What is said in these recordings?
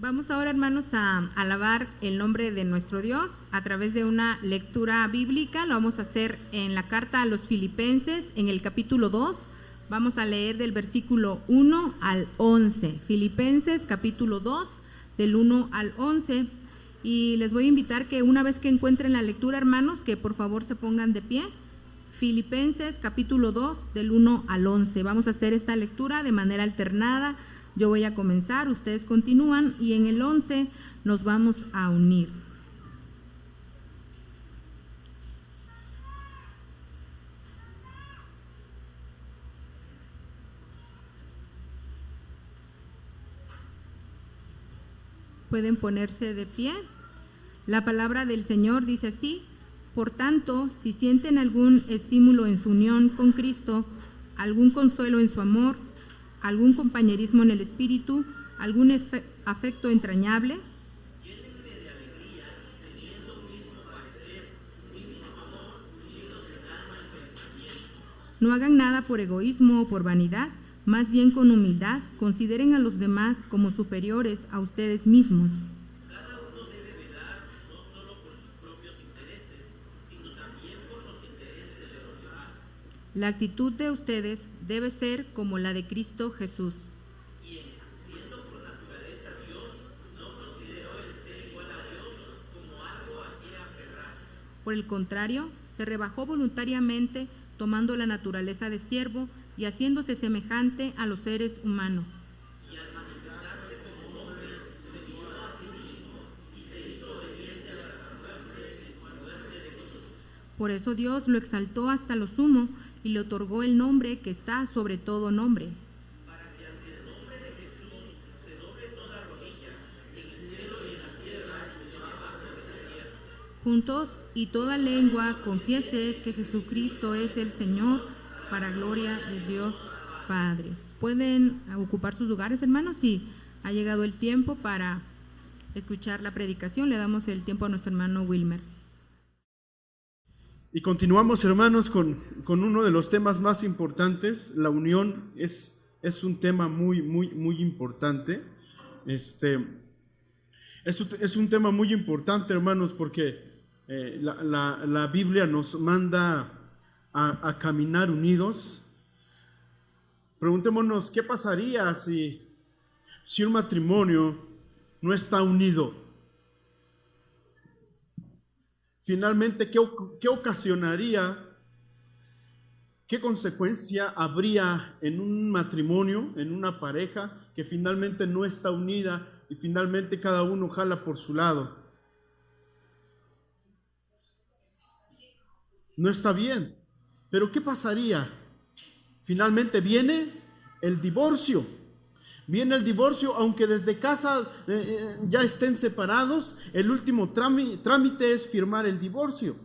Vamos ahora, hermanos, a alabar el nombre de nuestro Dios a través de una lectura bíblica. Lo vamos a hacer en la carta a los Filipenses, en el capítulo 2. Vamos a leer del versículo 1 al 11. Filipenses, capítulo 2, del 1 al 11. Y les voy a invitar que una vez que encuentren la lectura, hermanos, que por favor se pongan de pie. Filipenses, capítulo 2, del 1 al 11. Vamos a hacer esta lectura de manera alternada. Yo voy a comenzar, ustedes continúan y en el 11 nos vamos a unir. Pueden ponerse de pie. La palabra del Señor dice así: por tanto, si sienten algún estímulo en su unión con Cristo, algún consuelo en su amor, algún compañerismo en el espíritu, algún afecto entrañable, llénenme de alegría, teniendo un mismo parecer, un mismo amor, unidos en alma y pensamiento. no hagan nada por egoísmo o por vanidad, más bien con humildad, consideren a los demás como superiores a ustedes mismos. Cada uno debe velar no solo por sus propios intereses, sino también por los intereses de los demás. La actitud de ustedes debe ser como la de Cristo Jesús, Quien, siendo por naturaleza Dios, no consideró el ser igual a Dios como algo a qué aferrarse. por el contrario, se rebajó voluntariamente, tomando la naturaleza de siervo y haciéndose semejante a los seres humanos. Y al manifestarse como hombre, se humilló a sí mismo y se hizo obediente hasta la muerte de cruz. Por eso Dios lo exaltó hasta lo sumo y le otorgó el nombre que está sobre todo nombre, Para que ante el nombre de Jesús se doble toda rodilla juntos, y toda lengua confiese que Jesucristo es el Señor, para gloria de Dios Padre. ¿Pueden ocupar sus lugares, hermanos? Sí, ha llegado el tiempo para escuchar la predicación. Le damos el tiempo a nuestro hermano Wilmer. Y continuamos, hermanos, con uno de los temas más importantes. La unión es un tema muy importante. Es un tema muy importante, hermanos, porque la Biblia nos manda a caminar unidos. Preguntémonos, ¿qué pasaría si un matrimonio no está unido? Finalmente, ¿qué ocasionaría? ¿Qué consecuencia habría en un matrimonio, en una pareja que finalmente no está unida y finalmente cada uno jala por su lado? No está bien. Pero ¿qué pasaría? Finalmente viene el divorcio. Viene el divorcio, aunque desde casa ya estén separados, el último trámite es firmar el divorcio.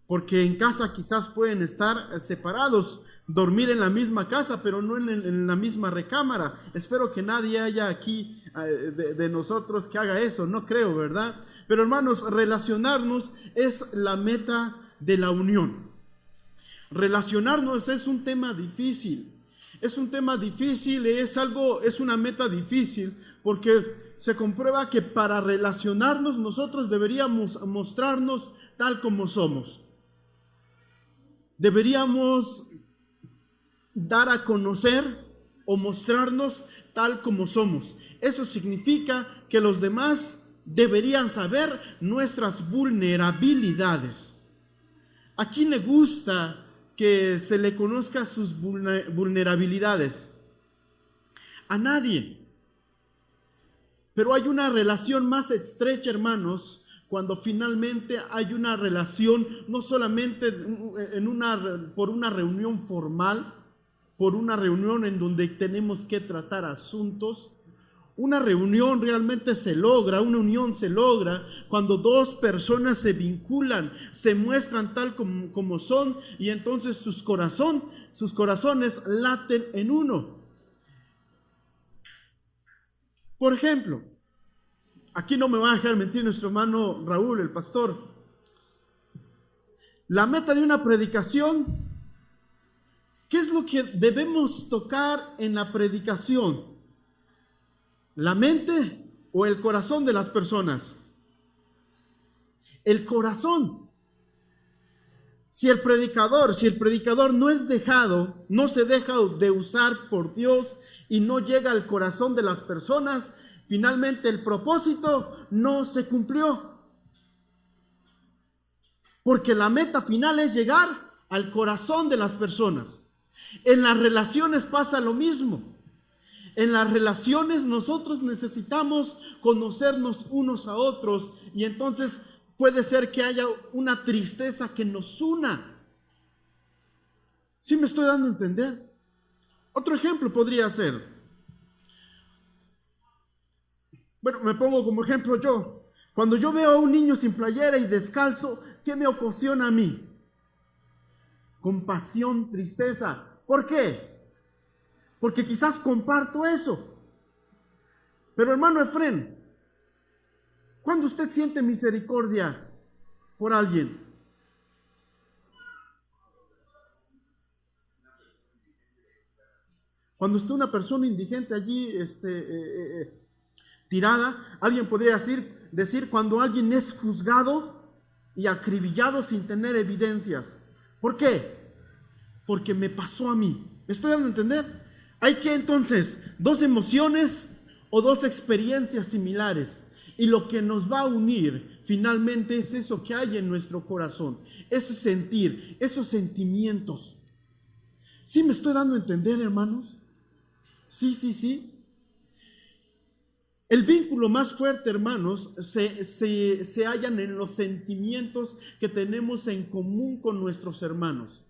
Porque en casa quizás pueden estar separados, dormir en la misma casa, pero no en la misma recámara. Espero que nadie haya aquí de nosotros que haga eso, no creo, ¿verdad? Pero hermanos, relacionarnos es la meta de la unión. Relacionarnos es un tema difícil. Es un tema difícil, es una meta difícil, porque se comprueba que para relacionarnos nosotros deberíamos mostrarnos tal como somos. Deberíamos dar a conocer o mostrarnos tal como somos. Eso significa que los demás deberían saber nuestras vulnerabilidades. ¿A quién le gusta que se le conozca sus vulnerabilidades? A nadie. Pero hay una relación más estrecha, hermanos, cuando finalmente hay una relación, no solamente por una reunión formal, por una reunión en donde tenemos que tratar asuntos. Una reunión realmente se logra, una unión se logra cuando dos personas se vinculan, se muestran tal como son, y entonces sus corazones laten en uno. Por ejemplo, aquí no me va a dejar mentir nuestro hermano Raúl, el pastor. La meta de una predicación, ¿qué es lo que debemos tocar en la predicación? ¿La mente o el corazón de las personas? El corazón. Si el predicador no se deja de usar por Dios y no llega al corazón de las personas, finalmente el propósito no se cumplió. Porque la meta final es llegar al corazón de las personas. En las relaciones pasa lo mismo. En las relaciones nosotros necesitamos conocernos unos a otros, y entonces puede ser que haya una tristeza que nos una. ¿Sí me estoy dando a entender? Otro ejemplo podría ser, bueno, me pongo como ejemplo yo. Cuando yo veo a un niño sin playera y descalzo, ¿qué me ocasiona a mí? Compasión, tristeza. ¿Por qué? Porque quizás comparto eso. Pero hermano Efrén, ¿cuándo usted siente misericordia por alguien? Cuando está una persona indigente allí tirada, alguien podría decir cuando alguien es juzgado y acribillado sin tener evidencias. ¿Por qué? Porque me pasó a mí. ¿Me estoy dando a entender? Hay que entonces dos emociones o dos experiencias similares, y lo que nos va a unir finalmente es eso que hay en nuestro corazón, ese sentir, esos sentimientos. ¿Sí me estoy dando a entender, hermanos? Sí. El vínculo más fuerte, hermanos, se hallan en los sentimientos que tenemos en común con nuestros hermanos.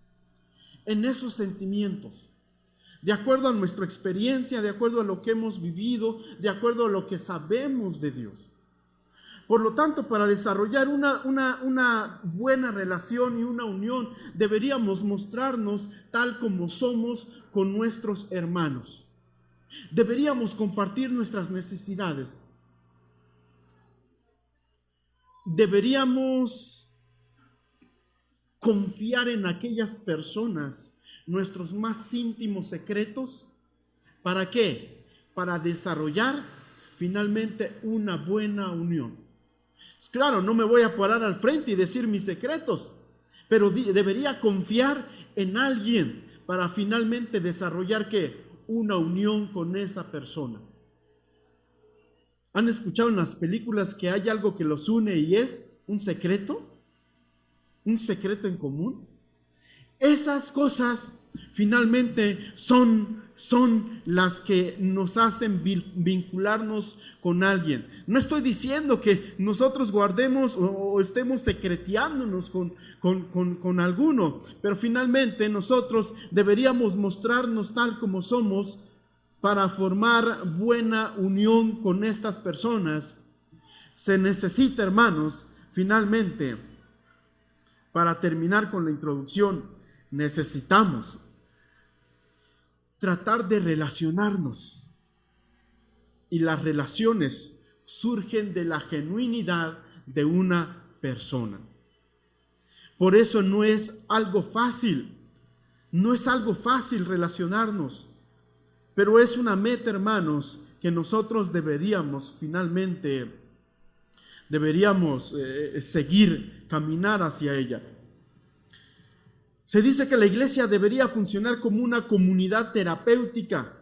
En esos sentimientos. De acuerdo a nuestra experiencia, de acuerdo a lo que hemos vivido, de acuerdo a lo que sabemos de Dios. Por lo tanto, para desarrollar una buena relación y una unión, deberíamos mostrarnos tal como somos con nuestros hermanos. Deberíamos compartir nuestras necesidades. Deberíamos confiar en aquellas personas, nuestros más íntimos secretos. ¿Para qué? Para desarrollar finalmente una buena unión. Claro, no me voy a parar al frente y decir mis secretos, pero debería confiar en alguien para finalmente desarrollar ¿qué? Una unión con esa persona. ¿Han escuchado en las películas que hay algo que los une y es un secreto? ¿Un secreto en común? Esas cosas finalmente son las que nos hacen vincularnos con alguien. No estoy diciendo que nosotros guardemos o estemos secreteándonos con alguno, pero finalmente nosotros deberíamos mostrarnos tal como somos para formar buena unión con estas personas. Se necesita, hermanos, finalmente, para terminar con la introducción, necesitamos tratar de relacionarnos. Y las relaciones surgen de la genuinidad de una persona. Por eso no es algo fácil relacionarnos, pero es una meta, hermanos, que nosotros deberíamos seguir, caminar hacia ella. Se dice que la iglesia debería funcionar como una comunidad terapéutica,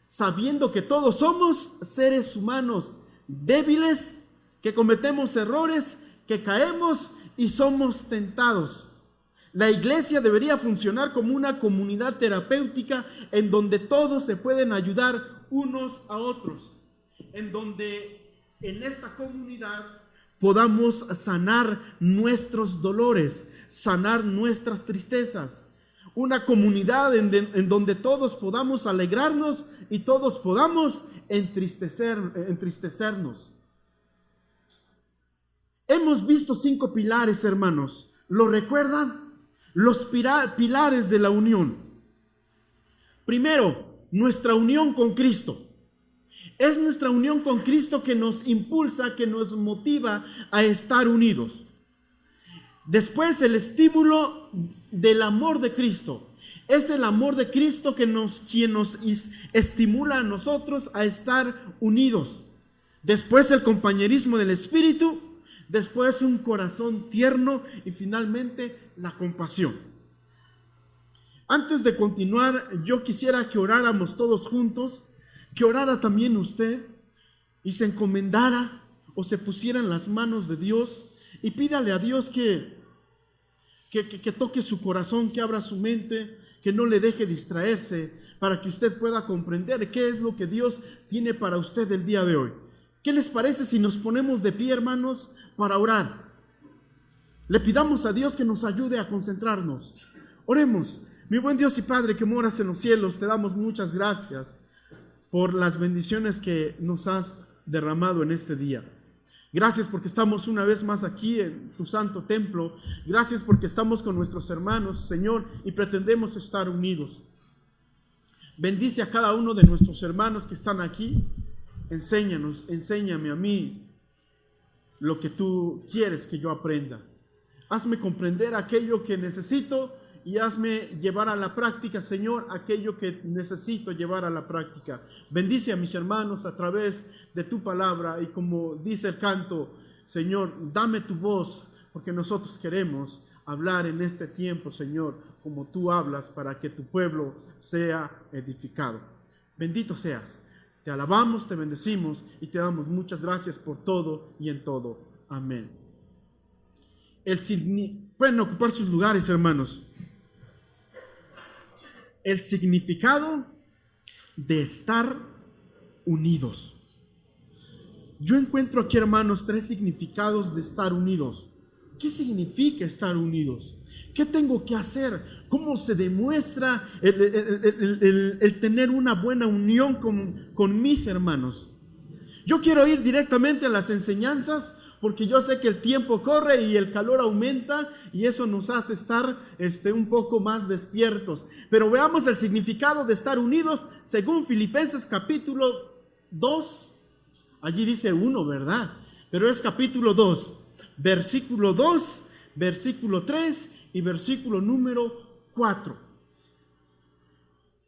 sabiendo que todos somos seres humanos débiles, que cometemos errores, que caemos y somos tentados. La iglesia debería funcionar como una comunidad terapéutica en donde todos se pueden ayudar unos a otros, en donde en esta comunidad podamos sanar nuestros dolores, sanar nuestras tristezas. Una comunidad en donde todos podamos alegrarnos y todos podamos entristecernos. Hemos visto 5 pilares, hermanos. ¿Lo recuerdan? Los pilares de la unión. Primero, nuestra unión con Cristo. Es nuestra unión con Cristo que nos impulsa, que nos motiva a estar unidos. Después, el estímulo del amor de Cristo. Es el amor de Cristo quien nos estimula a nosotros a estar unidos. Después, el compañerismo del Espíritu. Después, un corazón tierno. Y finalmente, la compasión. Antes de continuar, yo quisiera que oráramos todos juntos. Que orara también usted y se encomendara o se pusiera en las manos de Dios y pídale a Dios que toque su corazón, que abra su mente, que no le deje distraerse para que usted pueda comprender qué es lo que Dios tiene para usted el día de hoy. ¿Qué les parece si nos ponemos de pie, hermanos, para orar? Le pidamos a Dios que nos ayude a concentrarnos. Oremos. Mi buen Dios y Padre que moras en los cielos, te damos muchas gracias por las bendiciones que nos has derramado en este día. Gracias porque estamos una vez más aquí en tu santo templo. Gracias porque estamos con nuestros hermanos, Señor, y pretendemos estar unidos. Bendice a cada uno de nuestros hermanos que están aquí. Enséñame a mí lo que tú quieres que yo aprenda. Hazme comprender aquello que necesito y hazme llevar a la práctica, Señor, aquello que necesito llevar a la práctica. Bendice a mis hermanos a través de tu palabra y como dice el canto, Señor, dame tu voz porque nosotros queremos hablar en este tiempo, Señor, como tú hablas para que tu pueblo sea edificado. Bendito seas. Te alabamos, te bendecimos y te damos muchas gracias por todo y en todo. Amén. Pueden ocupar sus lugares, hermanos. El significado de estar unidos. Yo encuentro aquí, hermanos, 3 significados de estar unidos. ¿Qué significa estar unidos? ¿Qué tengo que hacer? ¿Cómo se demuestra el tener una buena unión con mis hermanos? Yo quiero ir directamente a las enseñanzas porque yo sé que el tiempo corre y el calor aumenta y eso nos hace estar un poco más despiertos. Pero veamos el significado de estar unidos según Filipenses capítulo 2. Allí dice 1, ¿verdad? Pero es capítulo 2, versículo 2, versículo 3 y versículo número 4.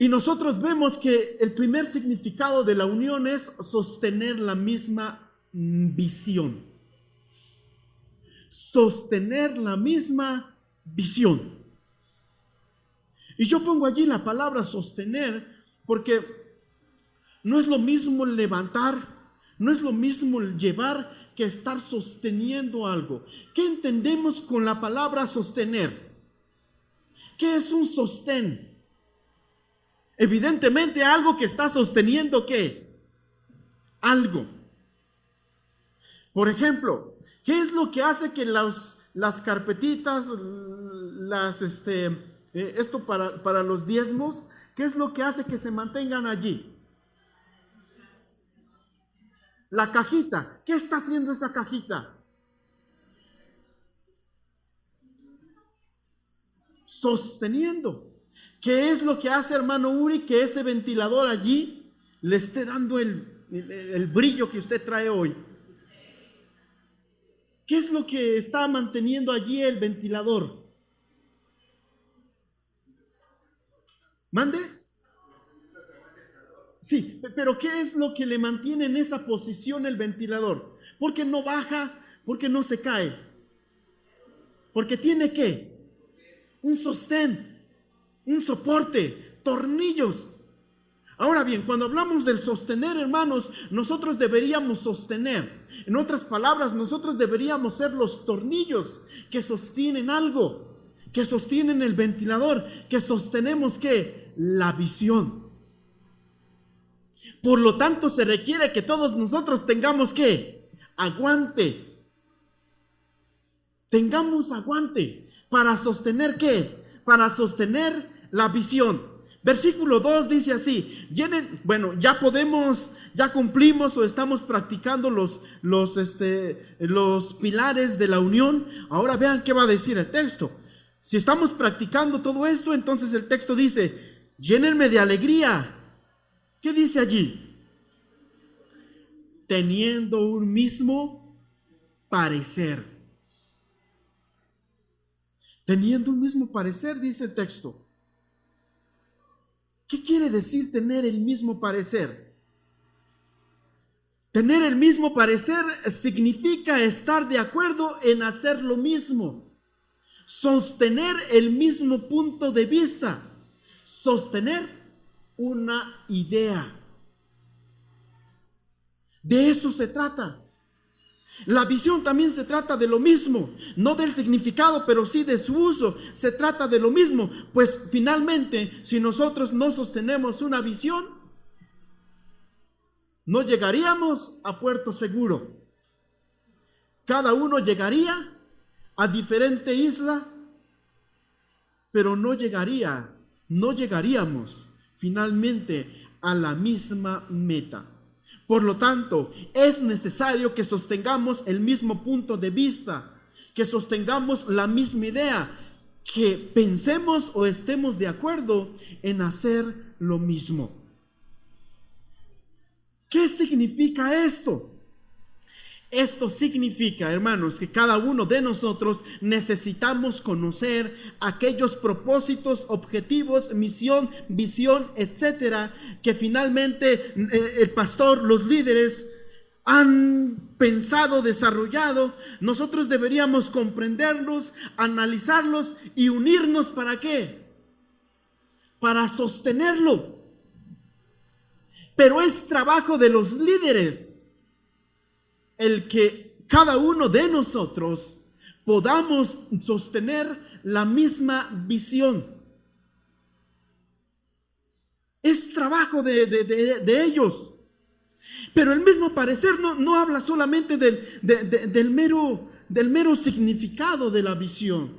Y nosotros vemos que el primer significado de la unión es sostener la misma visión. Sostener la misma visión. Y yo pongo allí la palabra sostener porque no es lo mismo levantar, no es lo mismo llevar que estar sosteniendo algo. ¿Qué entendemos con la palabra sostener? ¿Qué es un sostén? Evidentemente algo que está sosteniendo ¿qué? Algo. Por ejemplo, ¿qué es lo que hace que las carpetitas, esto para los diezmos, qué es lo que hace que se mantengan allí? La cajita. ¿Qué está haciendo esa cajita? Sosteniendo. ¿Qué es lo que hace, hermano Uri, que ese ventilador allí le esté dando el brillo que usted trae hoy? ¿Qué es lo que está manteniendo allí el ventilador? ¿Mande? Sí, pero ¿qué es lo que le mantiene en esa posición el ventilador? Porque no baja, porque no se cae. Porque tiene ¿qué? Un sostén, un soporte, tornillos. Ahora bien, cuando hablamos del sostener, hermanos, nosotros deberíamos sostener. En otras palabras, nosotros deberíamos ser los tornillos que sostienen algo, que sostienen el ventilador, que sostenemos ¿qué? La visión. Por lo tanto, se requiere que todos nosotros tengamos ¿qué? Aguante. Tengamos aguante para sostener ¿qué? Para sostener la visión. Versículo 2 dice así, ya cumplimos o estamos practicando los pilares de la unión. Ahora vean qué va a decir el texto. Si estamos practicando todo esto, entonces el texto dice, llénenme de alegría. ¿Qué dice allí? Teniendo un mismo parecer. Teniendo un mismo parecer, dice el texto. ¿Qué quiere decir tener el mismo parecer? Tener el mismo parecer significa estar de acuerdo en hacer lo mismo. Sostener el mismo punto de vista. Sostener una idea. De eso se trata. La visión también se trata de lo mismo, no del significado, pero sí de su uso. Se trata de lo mismo, pues finalmente, si nosotros no sostenemos una visión, no llegaríamos a puerto seguro. Cada uno llegaría a diferente isla, pero no llegaríamos finalmente a la misma meta. Por lo tanto, es necesario que sostengamos el mismo punto de vista, que sostengamos la misma idea, que pensemos o estemos de acuerdo en hacer lo mismo. ¿Qué significa esto? Esto significa, hermanos, que cada uno de nosotros necesitamos conocer aquellos propósitos, objetivos, misión, visión, etcétera, que finalmente el pastor, los líderes han pensado, desarrollado. Nosotros deberíamos comprenderlos, analizarlos y unirnos. ¿Para qué? Para sostenerlo. Pero es trabajo de los líderes el que cada uno de nosotros podamos sostener la misma visión. Es trabajo de ellos. Pero el mismo parecer no habla solamente del mero significado de la visión,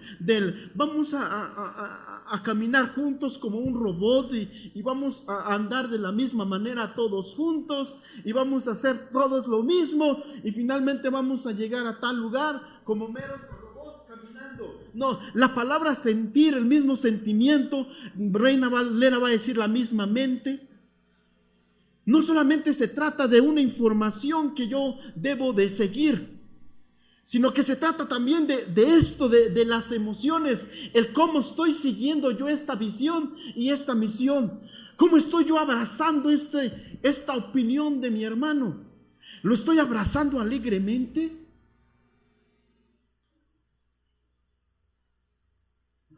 vamos a a caminar juntos como un robot y vamos a andar de la misma manera todos juntos y vamos a hacer todos lo mismo y finalmente vamos a llegar a tal lugar como meros robots caminando. No, la palabra sentir, el mismo sentimiento, Reina Valera va a decir la misma mente. No solamente se trata de una información que yo debo de seguir, sino que se trata también de esto, de las emociones, el cómo estoy siguiendo yo esta visión y esta misión, cómo estoy yo abrazando esta opinión de mi hermano. ¿Lo estoy abrazando alegremente?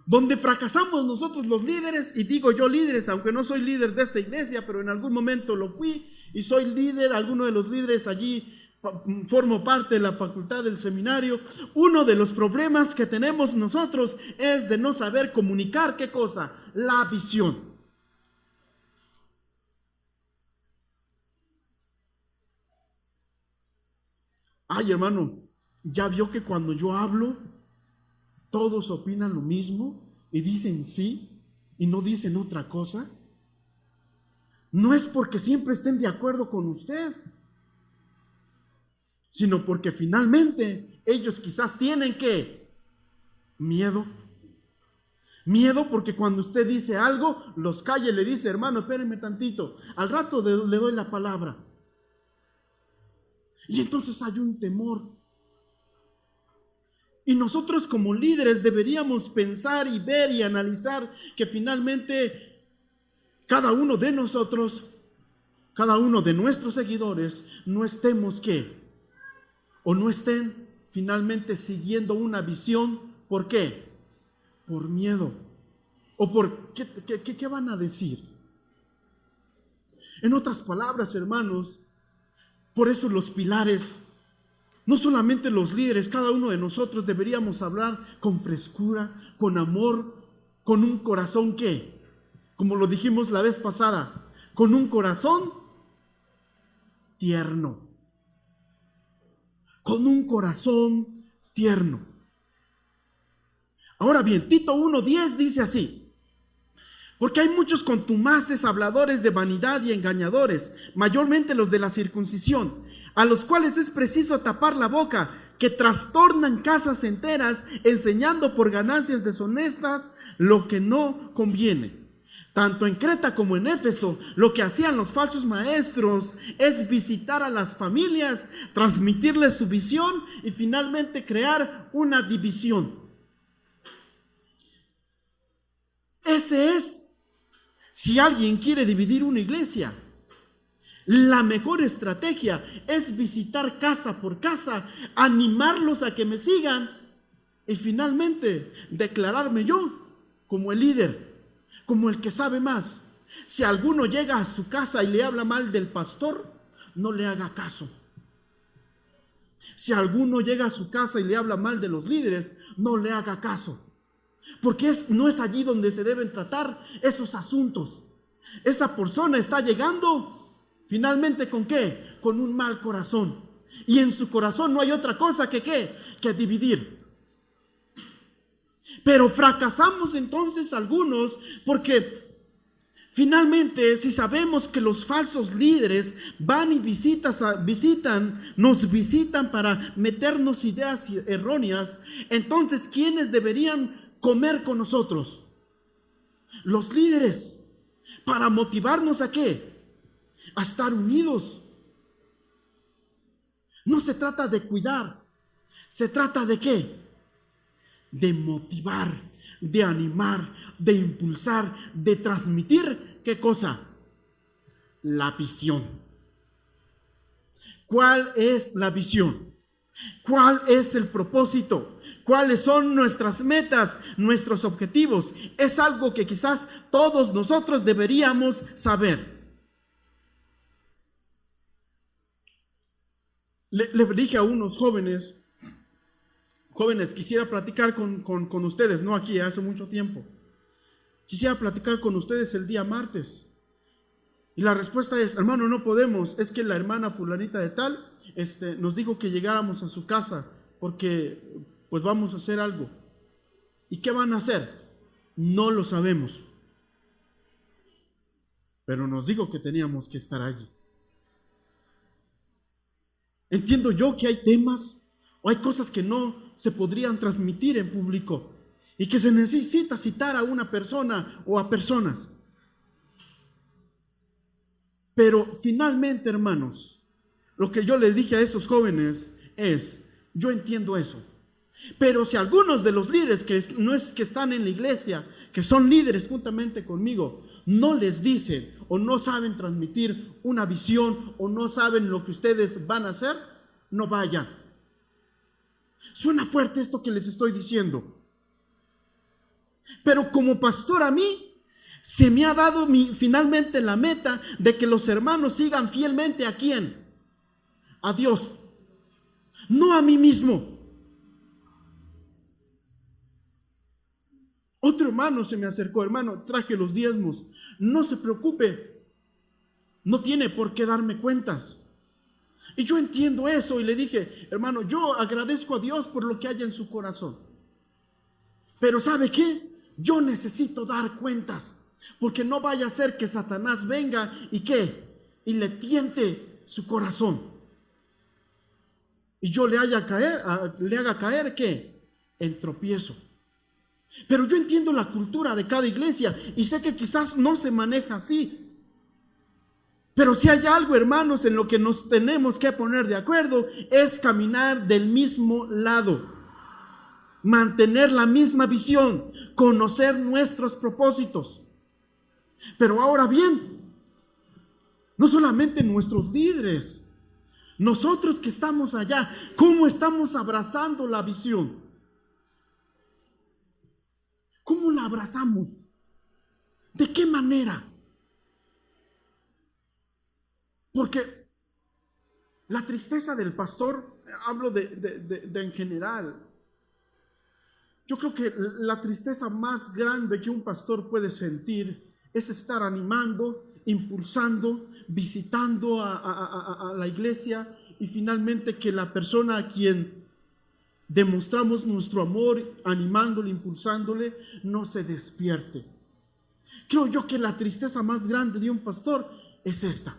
Donde fracasamos nosotros los líderes, y digo yo líderes, aunque no soy líder de esta iglesia, pero en algún momento lo fui y soy líder, alguno de los líderes allí formo parte de la facultad del seminario. Uno de los problemas que tenemos nosotros es de no saber comunicar, ¿qué cosa? La visión. Ay, hermano, ¿ya vio que cuando yo hablo, todos opinan lo mismo y dicen sí y no dicen otra cosa? No es porque siempre estén de acuerdo con usted, sino porque finalmente ellos quizás tienen ¿qué? Miedo. Miedo porque cuando usted dice algo, los calla y le dice, hermano, espéreme tantito, al rato le doy la palabra. Y entonces hay un temor. Y nosotros como líderes deberíamos pensar y ver y analizar que finalmente cada uno de nosotros, cada uno de nuestros seguidores, no estemos ¿qué? O no estén finalmente siguiendo una visión. ¿Por qué? Por miedo. ¿O por qué van a decir? En otras palabras, hermanos, por eso los pilares, no solamente los líderes, cada uno de nosotros deberíamos hablar con frescura, con amor, con un corazón ¿qué? Como lo dijimos la vez pasada, con un corazón tierno. Con un corazón tierno. Ahora bien, Tito 1:10 dice así: porque hay muchos contumaces, habladores de vanidad y engañadores, mayormente los de la circuncisión, a los cuales es preciso tapar la boca, que trastornan casas enteras, enseñando por ganancias deshonestas lo que no conviene. Tanto en Creta como en Éfeso, lo que hacían los falsos maestros es visitar a las familias, transmitirles su visión y finalmente crear una división. Ese es, si alguien quiere dividir una iglesia, la mejor estrategia es visitar casa por casa, animarlos a que me sigan y finalmente declararme yo como el líder, como el que sabe más. Si alguno llega a su casa y le habla mal del pastor, no le haga caso. Si alguno llega a su casa y le habla mal de los líderes, no le haga caso. Porque no es allí donde se deben tratar esos asuntos. Esa persona está llegando finalmente ¿con qué? Con un mal corazón. Y en su corazón no hay otra cosa que ¿qué? Que dividir. Pero fracasamos entonces algunos porque finalmente si sabemos que los falsos líderes van y nos visitan para meternos ideas erróneas, entonces ¿quiénes deberían comer con nosotros? Los líderes, para motivarnos ¿a qué? A estar unidos. No se trata de cuidar, se trata de ¿qué? De motivar, de animar, de impulsar, de transmitir, ¿qué cosa? La visión. ¿Cuál es la visión? ¿Cuál es el propósito? ¿Cuáles son nuestras metas, nuestros objetivos? Es algo que quizás todos nosotros deberíamos saber. Le dije a unos jóvenes, quisiera platicar con ustedes, no aquí, hace mucho tiempo. Quisiera platicar con ustedes el día martes. Y la respuesta es, hermano, no podemos, es que la hermana fulanita de tal nos dijo que llegáramos a su casa porque pues vamos a hacer algo. ¿Y qué van a hacer? No lo sabemos. Pero nos dijo que teníamos que estar allí. Entiendo yo que hay temas o hay cosas que no se podrían transmitir en público y que se necesita citar a una persona o a personas. Pero finalmente, hermanos, lo que yo les dije a esos jóvenes es, yo entiendo eso. Pero si algunos de los líderes que están en la iglesia, que son líderes juntamente conmigo, no les dicen o no saben transmitir una visión o no saben lo que ustedes van a hacer, no vayan. Suena fuerte esto que les estoy diciendo. Pero como pastor a mí, se me ha dado finalmente la meta de que los hermanos sigan fielmente ¿a quién? A Dios, no a mí mismo. Otro hermano se me acercó, hermano, traje los diezmos, no se preocupe, no tiene por qué darme cuentas. Y yo entiendo eso y le dije, hermano, yo agradezco a Dios por lo que haya en su corazón. Pero ¿sabe qué? Yo necesito dar cuentas, porque no vaya a ser que Satanás venga y ¿qué? Y le tiente su corazón. Y yo le haga caer ¿qué? En tropiezo. Pero yo entiendo la cultura de cada iglesia y sé que quizás no se maneja así. Pero si hay algo, hermanos, en lo que nos tenemos que poner de acuerdo, es caminar del mismo lado, mantener la misma visión, conocer nuestros propósitos. Pero ahora bien, no solamente nuestros líderes, nosotros que estamos allá, ¿cómo estamos abrazando la visión? ¿Cómo la abrazamos? ¿De qué manera? Porque la tristeza del pastor, hablo de en general, yo creo que la tristeza más grande que un pastor puede sentir es estar animando, impulsando, visitando a la iglesia y finalmente que la persona a quien demostramos nuestro amor, animándole, impulsándole, no se despierte. Creo yo que la tristeza más grande de un pastor es esta.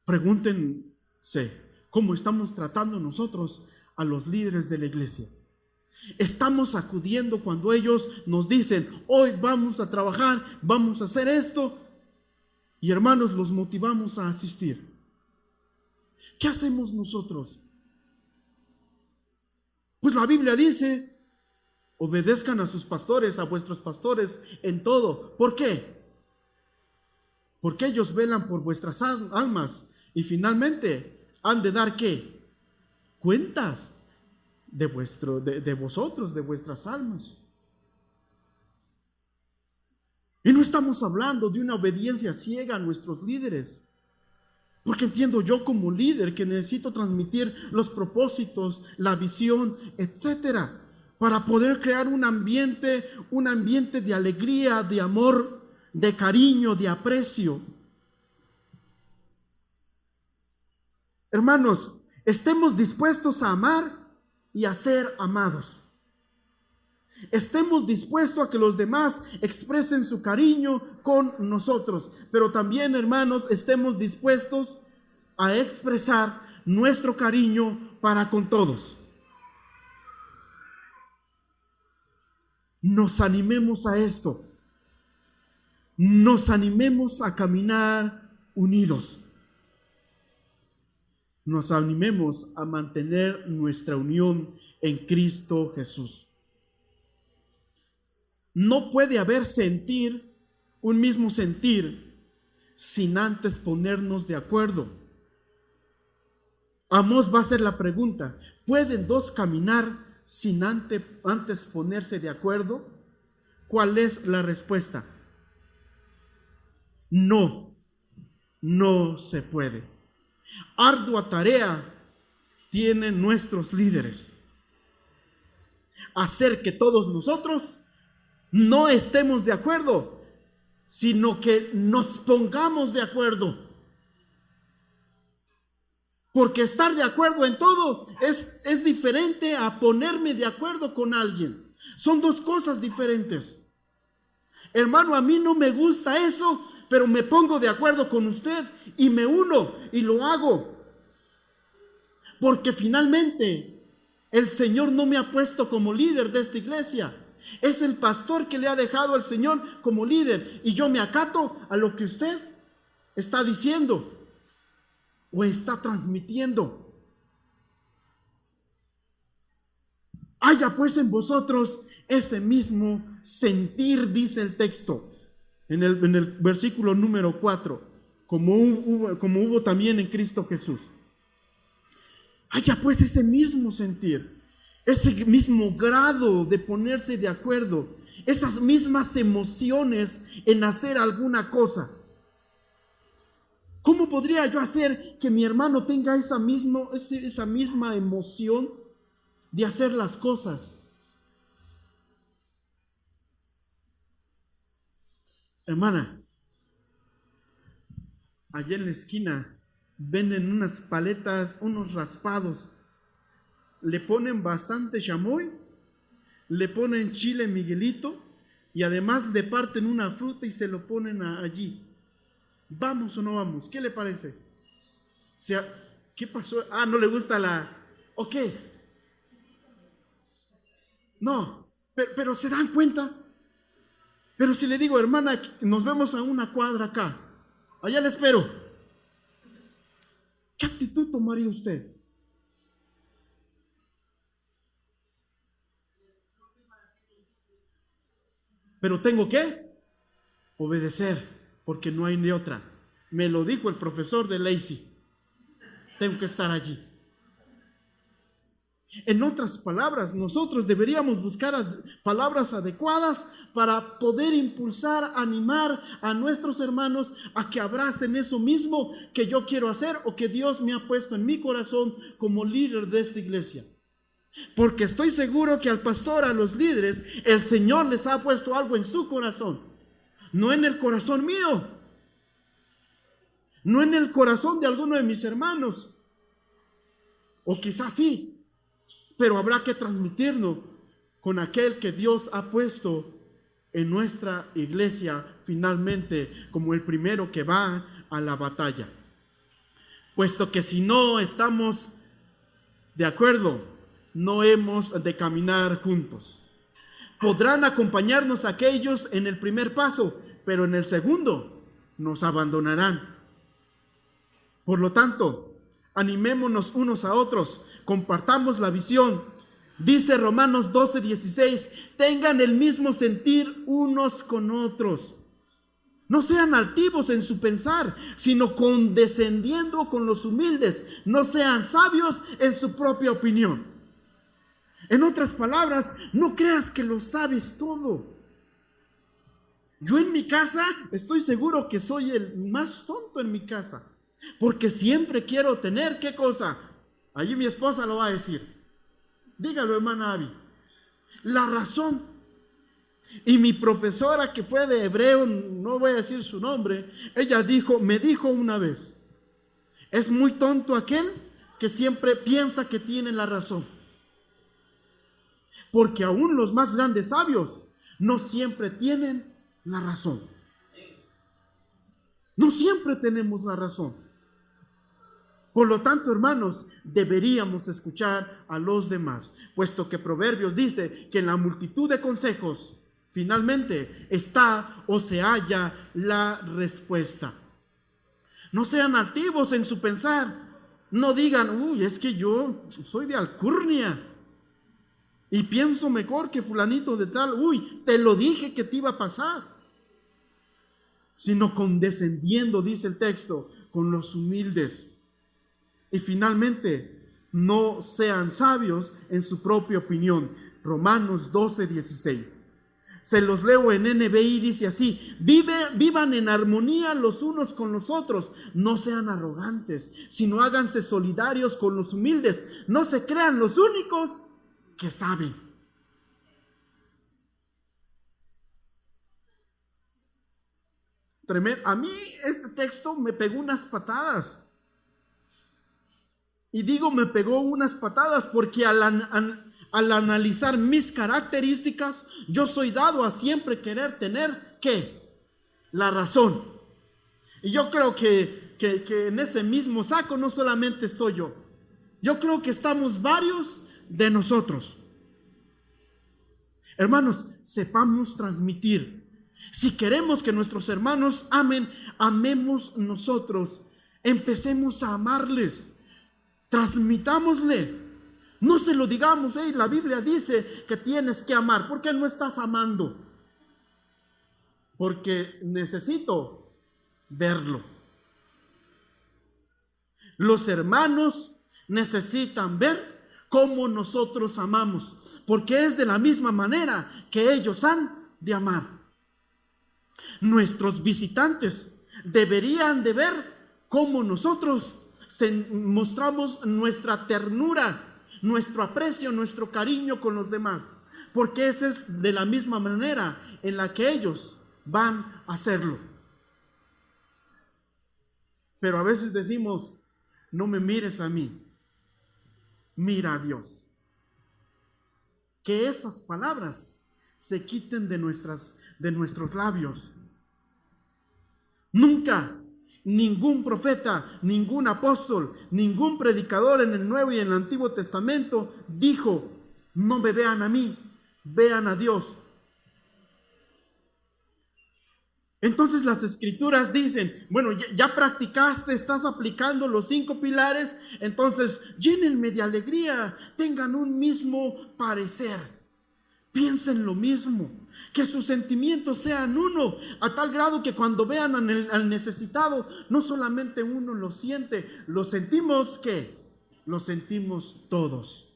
Pregúntense cómo estamos tratando nosotros a los líderes de la iglesia. Estamos acudiendo cuando ellos nos dicen, hoy vamos a trabajar, vamos a hacer esto. Y hermanos, los motivamos a asistir. ¿Qué hacemos nosotros? Pues la Biblia dice, obedezcan a sus pastores, a vuestros pastores en todo. ¿Por qué? Porque ellos velan por vuestras almas y finalmente han de dar ¿qué? Cuentas de vosotros, de vuestras almas. Y no estamos hablando de una obediencia ciega a nuestros líderes, porque entiendo yo como líder que necesito transmitir los propósitos, la visión, etcétera, para poder crear un ambiente de alegría, de amor, de cariño, de aprecio. Hermanos, estemos dispuestos a amar y a ser amados. Estemos dispuestos a que los demás expresen su cariño con nosotros, pero también, hermanos, estemos dispuestos a expresar nuestro cariño para con todos. Nos animemos a esto. Nos animemos a caminar unidos. Nos animemos a mantener nuestra unión en Cristo Jesús. No puede haber un mismo sentir sin antes ponernos de acuerdo. Amós va a hacer la pregunta, ¿pueden dos caminar sin antes ponerse de acuerdo? ¿Cuál es la respuesta? No, no se puede. Ardua tarea tienen nuestros líderes. Hacer que todos nosotros no estemos de acuerdo, sino que nos pongamos de acuerdo. Porque estar de acuerdo en todo es diferente a ponerme de acuerdo con alguien. Son dos cosas diferentes. Hermano, a mí no me gusta eso, pero me pongo de acuerdo con usted y me uno y lo hago. Porque finalmente el Señor no me ha puesto como líder de esta iglesia. Es el pastor que le ha dejado al Señor como líder. Y yo me acato a lo que usted está diciendo o está transmitiendo. Haya pues en vosotros ese mismo sentir, dice el texto en el versículo número 4, como hubo también en Cristo Jesús. Haya pues ese mismo sentir, ese mismo grado de ponerse de acuerdo, esas mismas emociones en hacer alguna cosa. ¿Cómo podría yo hacer que mi hermano tenga esa misma emoción de hacer las cosas? Hermana, allá en la esquina venden unas paletas, unos raspados. Le ponen bastante chamoy, le ponen chile Miguelito y además le parten una fruta y se lo ponen allí. ¿Vamos o no vamos? ¿Qué le parece? ¿Qué pasó? Ah, no le gusta Ok. No, pero se dan cuenta. Pero si le digo, hermana, nos vemos a una cuadra acá, allá le espero, ¿qué actitud tomaría usted? Pero tengo que obedecer, porque no hay ni otra. Me lo dijo el profesor de Lacey. Tengo que estar allí. En otras palabras, nosotros deberíamos buscar palabras adecuadas para poder impulsar, animar a nuestros hermanos a que abracen eso mismo que yo quiero hacer o que Dios me ha puesto en mi corazón como líder de esta iglesia. Porque estoy seguro que al pastor, a los líderes, el Señor les ha puesto algo en su corazón, no en el corazón mío, no en el corazón de alguno de mis hermanos, o quizás sí. Pero habrá que transmitirlo con aquel que Dios ha puesto en nuestra iglesia finalmente como el primero que va a la batalla. Puesto que si no estamos de acuerdo, no hemos de caminar juntos. Podrán acompañarnos aquellos en el primer paso, pero en el segundo nos abandonarán. Por lo tanto, animémonos unos a otros, compartamos la visión. Dice Romanos 12:16, tengan el mismo sentir unos con otros. No sean altivos en su pensar, sino condescendiendo con los humildes. No sean sabios en su propia opinión. En otras palabras, no creas que lo sabes todo. Yo en mi casa estoy seguro que soy el más tonto en mi casa. Porque siempre quiero tener, ¿qué cosa? Allí mi esposa lo va a decir. Dígalo, hermana Abby. La razón. Y mi profesora que fue de hebreo, no voy a decir su nombre, ella me dijo una vez, es muy tonto aquel que siempre piensa que tiene la razón. Porque aún los más grandes sabios no siempre tienen la razón. No siempre tenemos la razón. Por lo tanto, hermanos, deberíamos escuchar a los demás, puesto que Proverbios dice que en la multitud de consejos finalmente está o se halla la respuesta. No sean altivos en su pensar. No digan, uy, es que yo soy de alcurnia y pienso mejor que fulanito de tal. Uy, te lo dije que te iba a pasar. Sino condescendiendo, dice el texto, con los humildes. Y finalmente, no sean sabios en su propia opinión. Romanos 12:16. Se los leo en NBI, dice así: vivan en armonía los unos con los otros. No sean arrogantes, sino háganse solidarios con los humildes. No se crean los únicos que saben. Tremendo. A mí este texto me pegó unas patadas. Y digo, me pegó unas patadas porque al analizar mis características, yo soy dado a siempre querer tener, ¿qué? La razón. Y yo creo que en ese mismo saco no solamente estoy yo. Yo creo que estamos varios de nosotros. Hermanos, sepamos transmitir. Si queremos que nuestros hermanos amen, amemos nosotros. Empecemos a amarles. Transmitámosle. No se lo digamos, la Biblia dice que tienes que amar. ¿Por qué no estás amando? Porque necesito verlo. Los hermanos necesitan ver cómo nosotros amamos, porque es de la misma manera que ellos han de amar. Nuestros visitantes deberían de ver cómo nosotros mostramos nuestra ternura, nuestro aprecio, nuestro cariño con los demás, porque esa es de la misma manera en la que ellos van a hacerlo. Pero a veces decimos, no me mires a mí, mira a Dios. Que esas palabras se quiten de nuestros labios. Nunca ningún profeta, ningún apóstol, ningún predicador en el Nuevo y en el Antiguo Testamento dijo, no me vean a mí, vean a Dios. Entonces las Escrituras dicen, bueno, ya practicaste, estás aplicando los 5 pilares, entonces llénenme de alegría, tengan un mismo parecer, piensen lo mismo, que sus sentimientos sean uno, a tal grado que cuando vean al necesitado, no solamente uno lo siente, lo sentimos, ¿qué? Lo sentimos todos.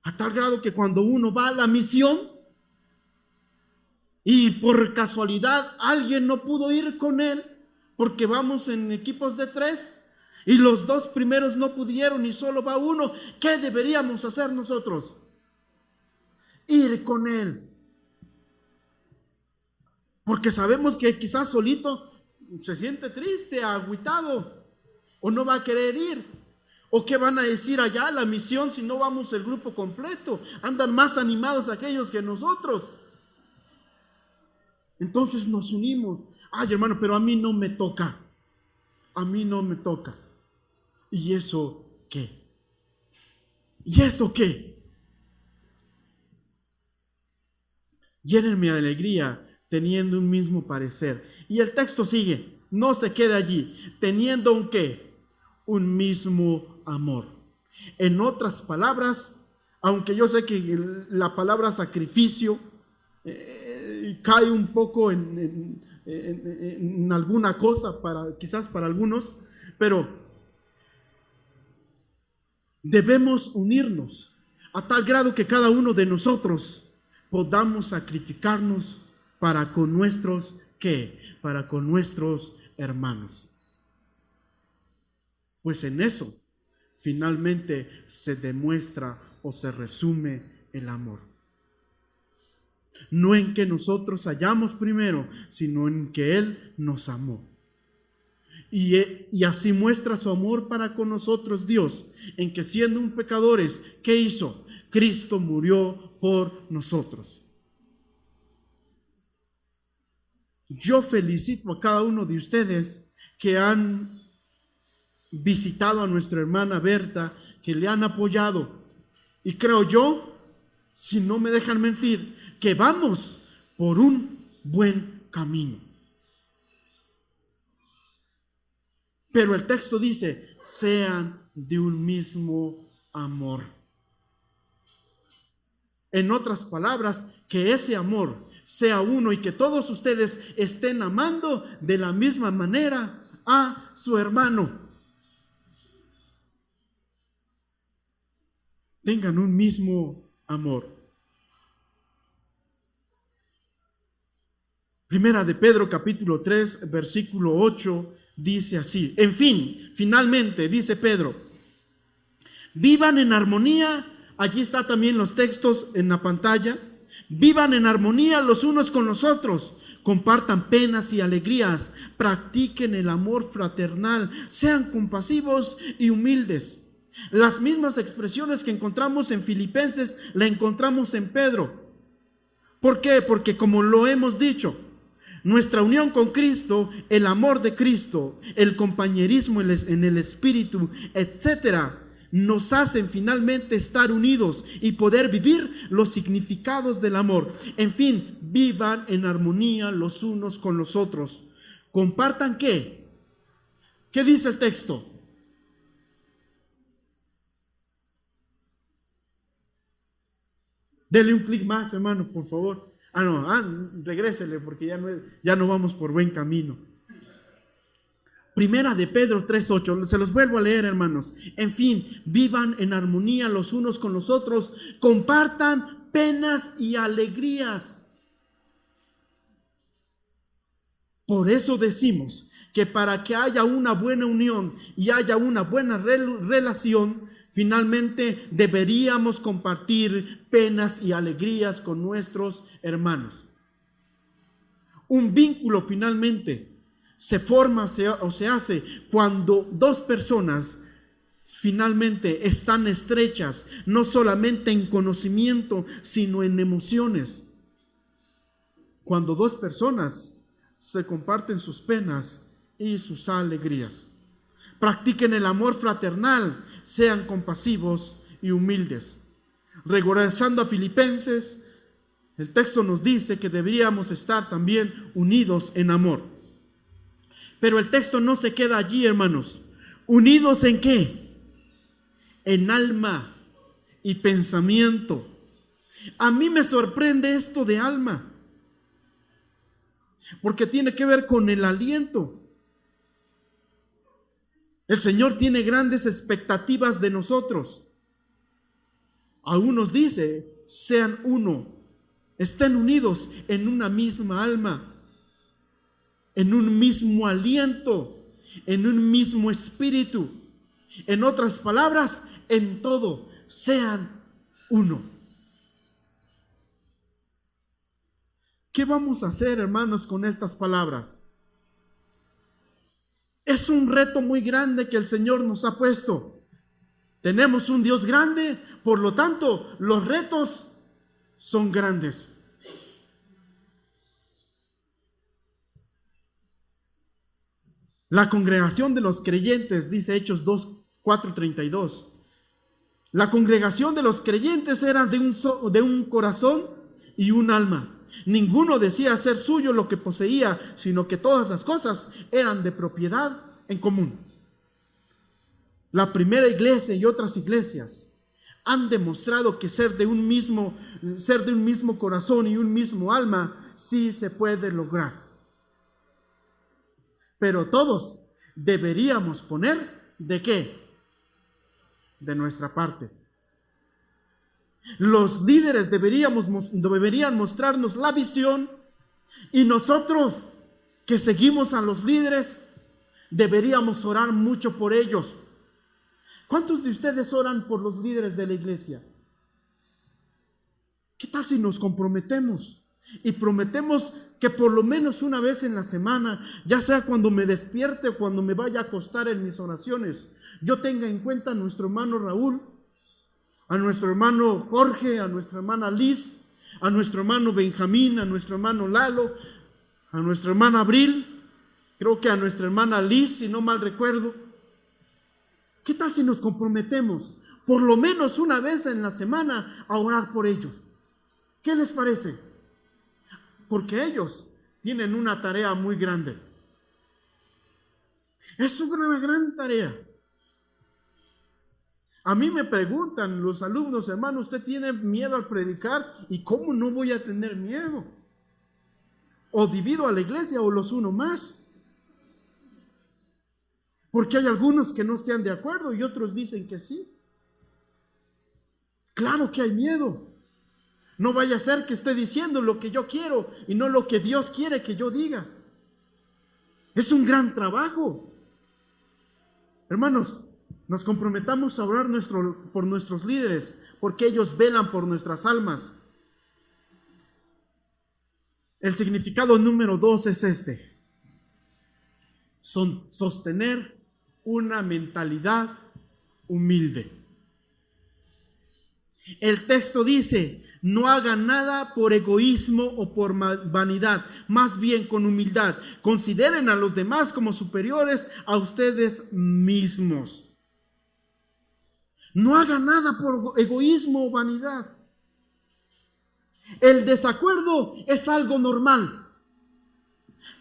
A tal grado que cuando uno va a la misión, y por casualidad alguien no pudo ir con él, porque vamos en equipos de 3, y los 2 primeros no pudieron y solo va uno, ¿qué deberíamos hacer nosotros? Ir con él. Porque sabemos que quizás solito se siente triste, agüitado, o no va a querer ir. ¿O qué van a decir allá a la misión si no vamos el grupo completo? Andan más animados aquellos que nosotros. Entonces nos unimos. Ay, hermano, pero a mí no me toca. A mí no me toca. ¿Y eso qué? ¿Y eso qué? Llénenme de alegría teniendo un mismo parecer. Y el texto sigue, no se queda allí. Teniendo un qué? Un mismo amor. En otras palabras, aunque yo sé que la palabra sacrificio cae un poco en alguna cosa, quizás para algunos, pero debemos unirnos a tal grado que cada uno de nosotros podamos sacrificarnos para con nuestros, ¿qué? Para con nuestros hermanos. Pues en eso finalmente se demuestra o se resume el amor. No en que nosotros hayamos primero, sino en que Él nos amó. Y así muestra su amor para con nosotros Dios, en que siendo un pecadores, ¿qué hizo? Cristo murió por nosotros. Yo felicito a cada uno de ustedes que han visitado a nuestra hermana Berta, que le han apoyado. Y creo yo, si no me dejan mentir, que vamos por un buen camino. Pero el texto dice, sean de un mismo amor. En otras palabras, que ese amor sea uno y que todos ustedes estén amando de la misma manera a su hermano. Tengan un mismo amor. Primera de Pedro capítulo 3 versículo 8 dice así. En fin, finalmente dice Pedro, vivan en armonía. Allí está también los textos en la pantalla. Vivan en armonía los unos con los otros. Compartan penas y alegrías. Practiquen el amor fraternal. Sean compasivos y humildes. Las mismas expresiones que encontramos en Filipenses, la encontramos en Pedro. ¿Por qué? Porque como lo hemos dicho, nuestra unión con Cristo, el amor de Cristo, el compañerismo en el Espíritu, etcétera, nos hacen finalmente estar unidos y poder vivir los significados del amor. En fin, vivan en armonía los unos con los otros. ¿Compartan qué? ¿Qué dice el texto? Dele un clic más, hermano, por favor. Regrésele porque ya no vamos por buen camino. Primera de Pedro 3:8, se los vuelvo a leer, hermanos. En fin, vivan en armonía los unos con los otros, compartan penas y alegrías. Por eso decimos que para que haya una buena unión y haya una buena relación, finalmente deberíamos compartir penas y alegrías con nuestros hermanos. Un vínculo finalmente se forma o se hace cuando dos personas finalmente están estrechas, no solamente en conocimiento, sino en emociones. Cuando dos personas se comparten sus penas y sus alegrías. Practiquen el amor fraternal, sean compasivos y humildes. Regresando a Filipenses, el texto nos dice que deberíamos estar también unidos en amor. Pero el texto no se queda allí, hermanos. ¿Unidos en qué? En alma y pensamiento. A mí me sorprende esto de alma, porque tiene que ver con el aliento. El Señor tiene grandes expectativas de nosotros. Aún nos dice, sean uno, estén unidos en una misma alma, en un mismo aliento, en un mismo espíritu. En otras palabras, en todo, sean uno. ¿Qué vamos a hacer, hermanos, con estas palabras? Es un reto muy grande que el Señor nos ha puesto. Tenemos un Dios grande, por lo tanto, los retos son grandes. La congregación de los creyentes, dice Hechos 2:4-32. La congregación de los creyentes era de un corazón y un alma. Ninguno decía ser suyo lo que poseía, sino que todas las cosas eran de propiedad en común. La primera iglesia y otras iglesias han demostrado que ser de un mismo corazón y un mismo alma sí se puede lograr. Pero todos deberíamos poner ¿de qué? De nuestra parte. Los líderes deberían mostrarnos la visión, y nosotros que seguimos a los líderes deberíamos orar mucho por ellos. ¿Cuántos de ustedes oran por los líderes de la iglesia? ¿Qué tal si nos comprometemos y prometemos que por lo menos una vez en la semana, ya sea cuando me despierte o cuando me vaya a acostar en mis oraciones, yo tenga en cuenta a nuestro hermano Raúl, a nuestro hermano Jorge, a nuestra hermana Liz, a nuestro hermano Benjamín, a nuestro hermano Lalo, a nuestra hermana Abril, creo que a nuestra hermana Liz, si no mal recuerdo? ¿Qué tal si nos comprometemos por lo menos una vez en la semana a orar por ellos? ¿Qué les parece? Porque ellos tienen una tarea muy grande. Es una gran tarea. A mí me preguntan los alumnos, hermano, ¿usted tiene miedo al predicar? ¿Y cómo no voy a tener miedo? O divido a la iglesia o los uno más. Porque hay algunos que no están de acuerdo y otros dicen que sí. Claro que hay miedo. No vaya a ser que esté diciendo lo que yo quiero y no lo que Dios quiere que yo diga. Es un gran trabajo. Hermanos, nos comprometamos a orar por nuestros líderes, porque ellos velan por nuestras almas. El significado número 2 es este: sostener una mentalidad humilde. El texto dice: no hagan nada por egoísmo o por vanidad, más bien con humildad. Consideren a los demás como superiores a ustedes mismos. No hagan nada por egoísmo o vanidad. El desacuerdo es algo normal,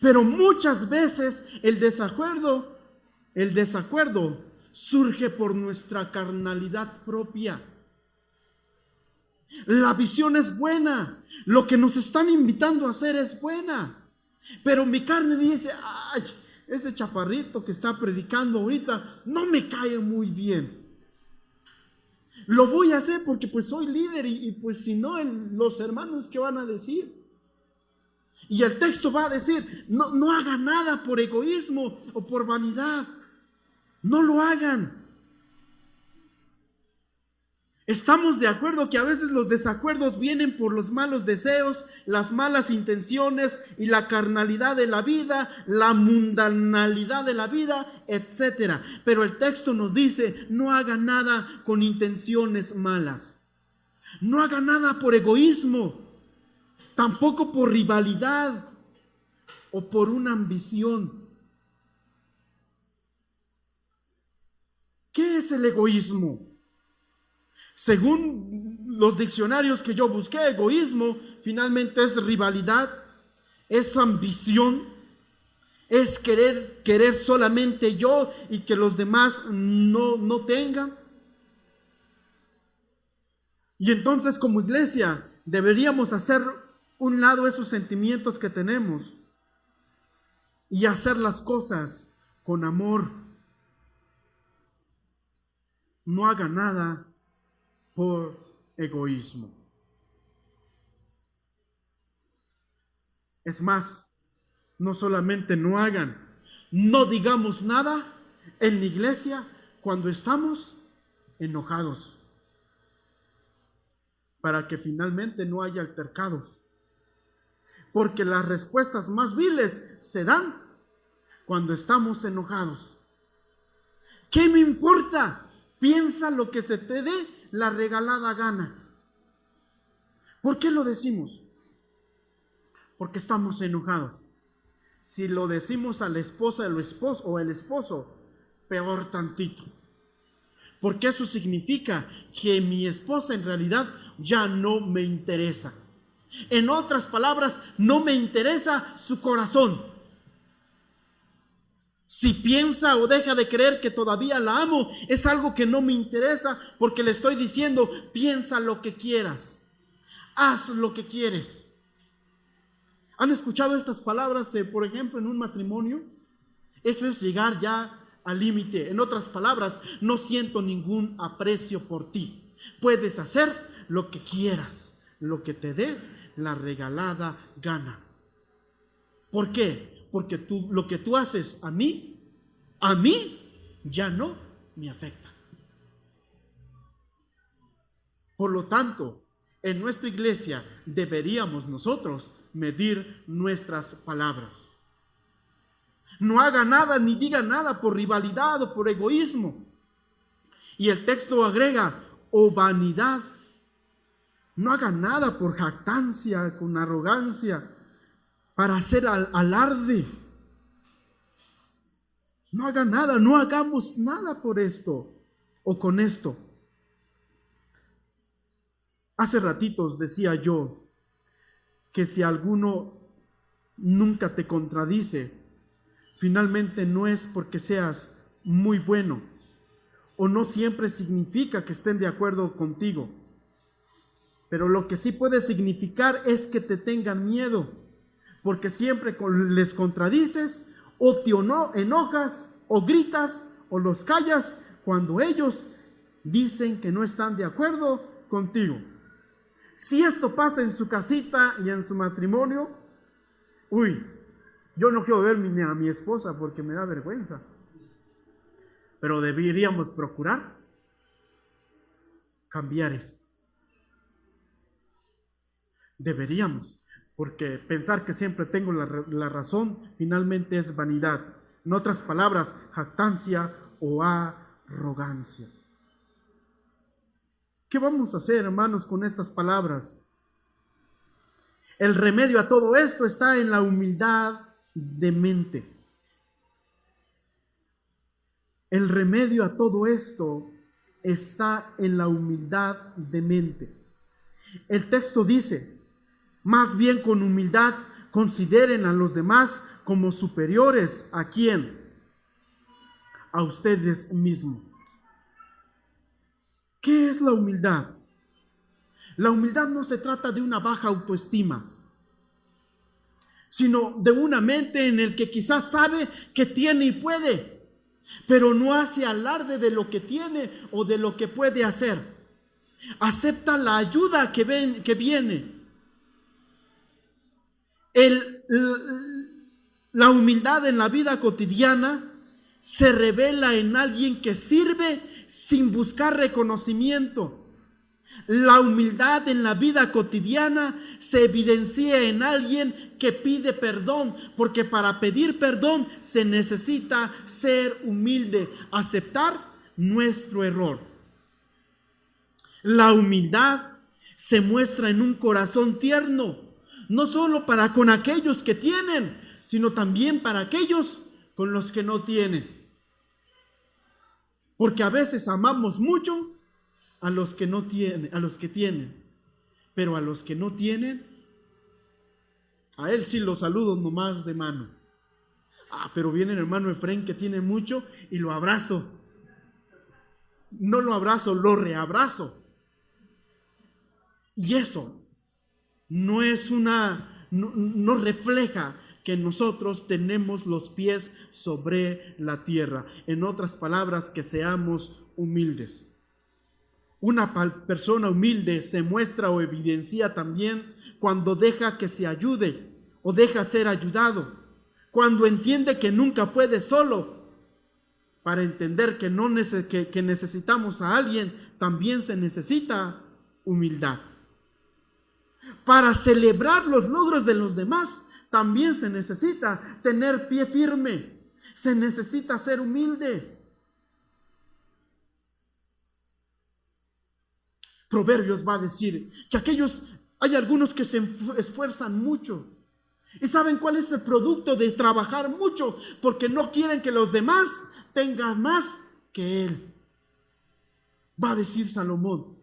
pero muchas veces el desacuerdo surge por nuestra carnalidad propia. La visión es buena, lo que nos están invitando a hacer es buena, pero mi carne dice: ay, ese chaparrito que está predicando ahorita no me cae muy bien. Lo voy a hacer porque pues soy líder y pues si no, los hermanos, ¿qué van a decir? Y el texto va a decir: no hagan nada por egoísmo o por vanidad. No lo hagan. Estamos de acuerdo que a veces los desacuerdos vienen por los malos deseos, las malas intenciones y la carnalidad de la vida, la mundanalidad de la vida, etc. Pero el texto nos dice: no hagan nada con intenciones malas. No hagan nada por egoísmo, tampoco por rivalidad o por una ambición. ¿Qué es el egoísmo? Según los diccionarios que yo busqué, egoísmo finalmente es rivalidad, es ambición, es querer solamente yo y que los demás no tengan. Y entonces, como iglesia, deberíamos hacer un lado esos sentimientos que tenemos y hacer las cosas con amor. No haga nada por egoísmo. Es más, no solamente no hagan, no digamos nada en la iglesia cuando estamos enojados, para que finalmente no haya altercados. Porque las respuestas más viles se dan cuando estamos enojados. ¿Qué me importa? Piensa lo que se te dé la regalada gana. ¿Por qué lo decimos? Porque estamos enojados. Si lo decimos a la esposa o el esposo, peor tantito. Porque eso significa que mi esposa en realidad ya no me interesa. En otras palabras, no me interesa su corazón. Si piensa o deja de creer que todavía la amo, es algo que no me interesa, porque le estoy diciendo: piensa lo que quieras, haz lo que quieres. ¿Han escuchado estas palabras, por ejemplo, en un matrimonio? Eso es llegar ya al límite. En otras palabras, no siento ningún aprecio por ti. Puedes hacer lo que quieras, lo que te dé la regalada gana. ¿Por qué? Porque lo que tú haces a mí ya no me afecta. Por lo tanto, en nuestra iglesia deberíamos nosotros medir nuestras palabras. No haga nada ni diga nada por rivalidad o por egoísmo. Y el texto agrega: o vanidad. No haga nada por jactancia, con arrogancia, para hacer alarde. No haga nada, no hagamos nada por esto o con esto. Hace ratitos decía yo que si alguno nunca te contradice, finalmente no es porque seas muy bueno, o no siempre significa que estén de acuerdo contigo. Pero lo que sí puede significar es que te tengan miedo, porque siempre les contradices, o te enojas, o gritas, o los callas cuando ellos dicen que no están de acuerdo contigo. Si esto pasa en su casita y en su matrimonio, yo no quiero ver ni a mi esposa porque me da vergüenza. Pero deberíamos procurar cambiar esto. Deberíamos, porque pensar que siempre tengo la razón finalmente es vanidad. En otras palabras, jactancia o arrogancia. ¿Qué vamos a hacer, hermanos, con estas palabras? El remedio a todo esto está en la humildad de mente. El remedio a todo esto está en la humildad de mente. El texto dice, más bien con humildad consideren a los demás como superiores. ¿A quién? A ustedes mismos. ¿Qué es la humildad? La humildad no se trata de una baja autoestima, sino de una mente en el que quizás sabe que tiene y puede, pero no hace alarde de lo que tiene o de lo que puede hacer. Acepta la ayuda que viene. La humildad en la vida cotidiana se revela en alguien que sirve sin buscar reconocimiento. La humildad en la vida cotidiana se evidencia en alguien que pide perdón, porque para pedir perdón se necesita ser humilde, aceptar nuestro error. La humildad se muestra en un corazón tierno, no solo para con aquellos que tienen, sino también para aquellos con los que no tienen. Porque a veces amamos mucho a los que no tienen, a los que tienen, pero a los que no tienen, a él sí lo saludo nomás de mano. Pero viene el hermano Efraín que tiene mucho y lo abrazo. No lo abrazo, lo reabrazo. Y eso no es no refleja que nosotros tenemos los pies sobre la tierra. En otras palabras, que seamos humildes. Una persona humilde se muestra o evidencia también cuando deja que se ayude o deja ser ayudado. Cuando entiende que nunca puede solo. Para entender que necesitamos a alguien, también se necesita humildad. Para celebrar los logros de los demás, también se necesita tener pie firme. Se necesita ser humilde. Proverbios va a decir que hay algunos que se esfuerzan mucho. ¿Y saben cuál es el producto de trabajar mucho? Porque no quieren que los demás tengan más que él. Va a decir Salomón.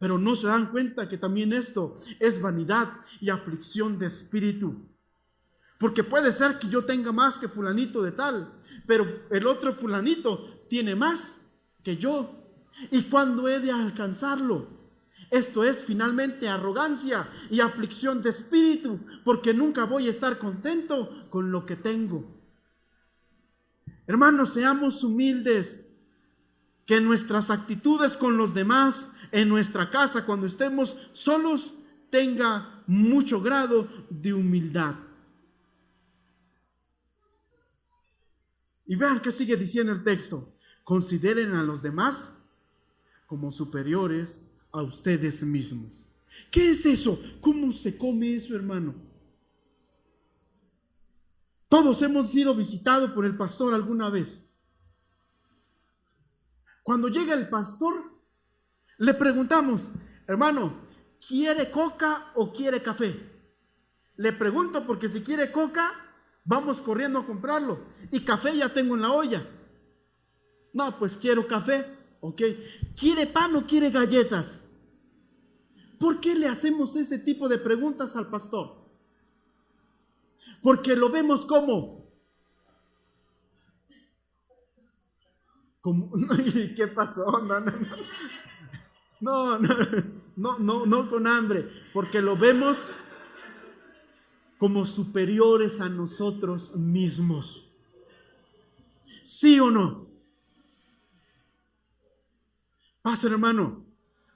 Pero no se dan cuenta que también esto es vanidad y aflicción de espíritu. Porque puede ser que yo tenga más que fulanito de tal, pero el otro fulanito tiene más que yo. ¿Y cuándo he de alcanzarlo? Esto es finalmente arrogancia y aflicción de espíritu, porque nunca voy a estar contento con lo que tengo. Hermanos, seamos humildes, que nuestras actitudes con los demás, en nuestra casa, cuando estemos solos, tenga mucho grado de humildad. Y vean que sigue diciendo el texto: consideren a los demás como superiores a ustedes mismos. ¿Qué es eso? ¿Cómo se come eso, hermano? Todos hemos sido visitados por el pastor alguna vez. Cuando llega el pastor, le preguntamos: hermano, ¿quiere coca o quiere café? Le pregunto porque si quiere coca, vamos corriendo a comprarlo. Y café ya tengo en la olla. No, pues quiero café. Ok. ¿Quiere pan o quiere galletas? ¿Por qué le hacemos ese tipo de preguntas al pastor? Porque lo vemos como ¿qué pasó? No con hambre, porque lo vemos como superiores a nosotros mismos. ¿Sí o no? Pasa, hermano,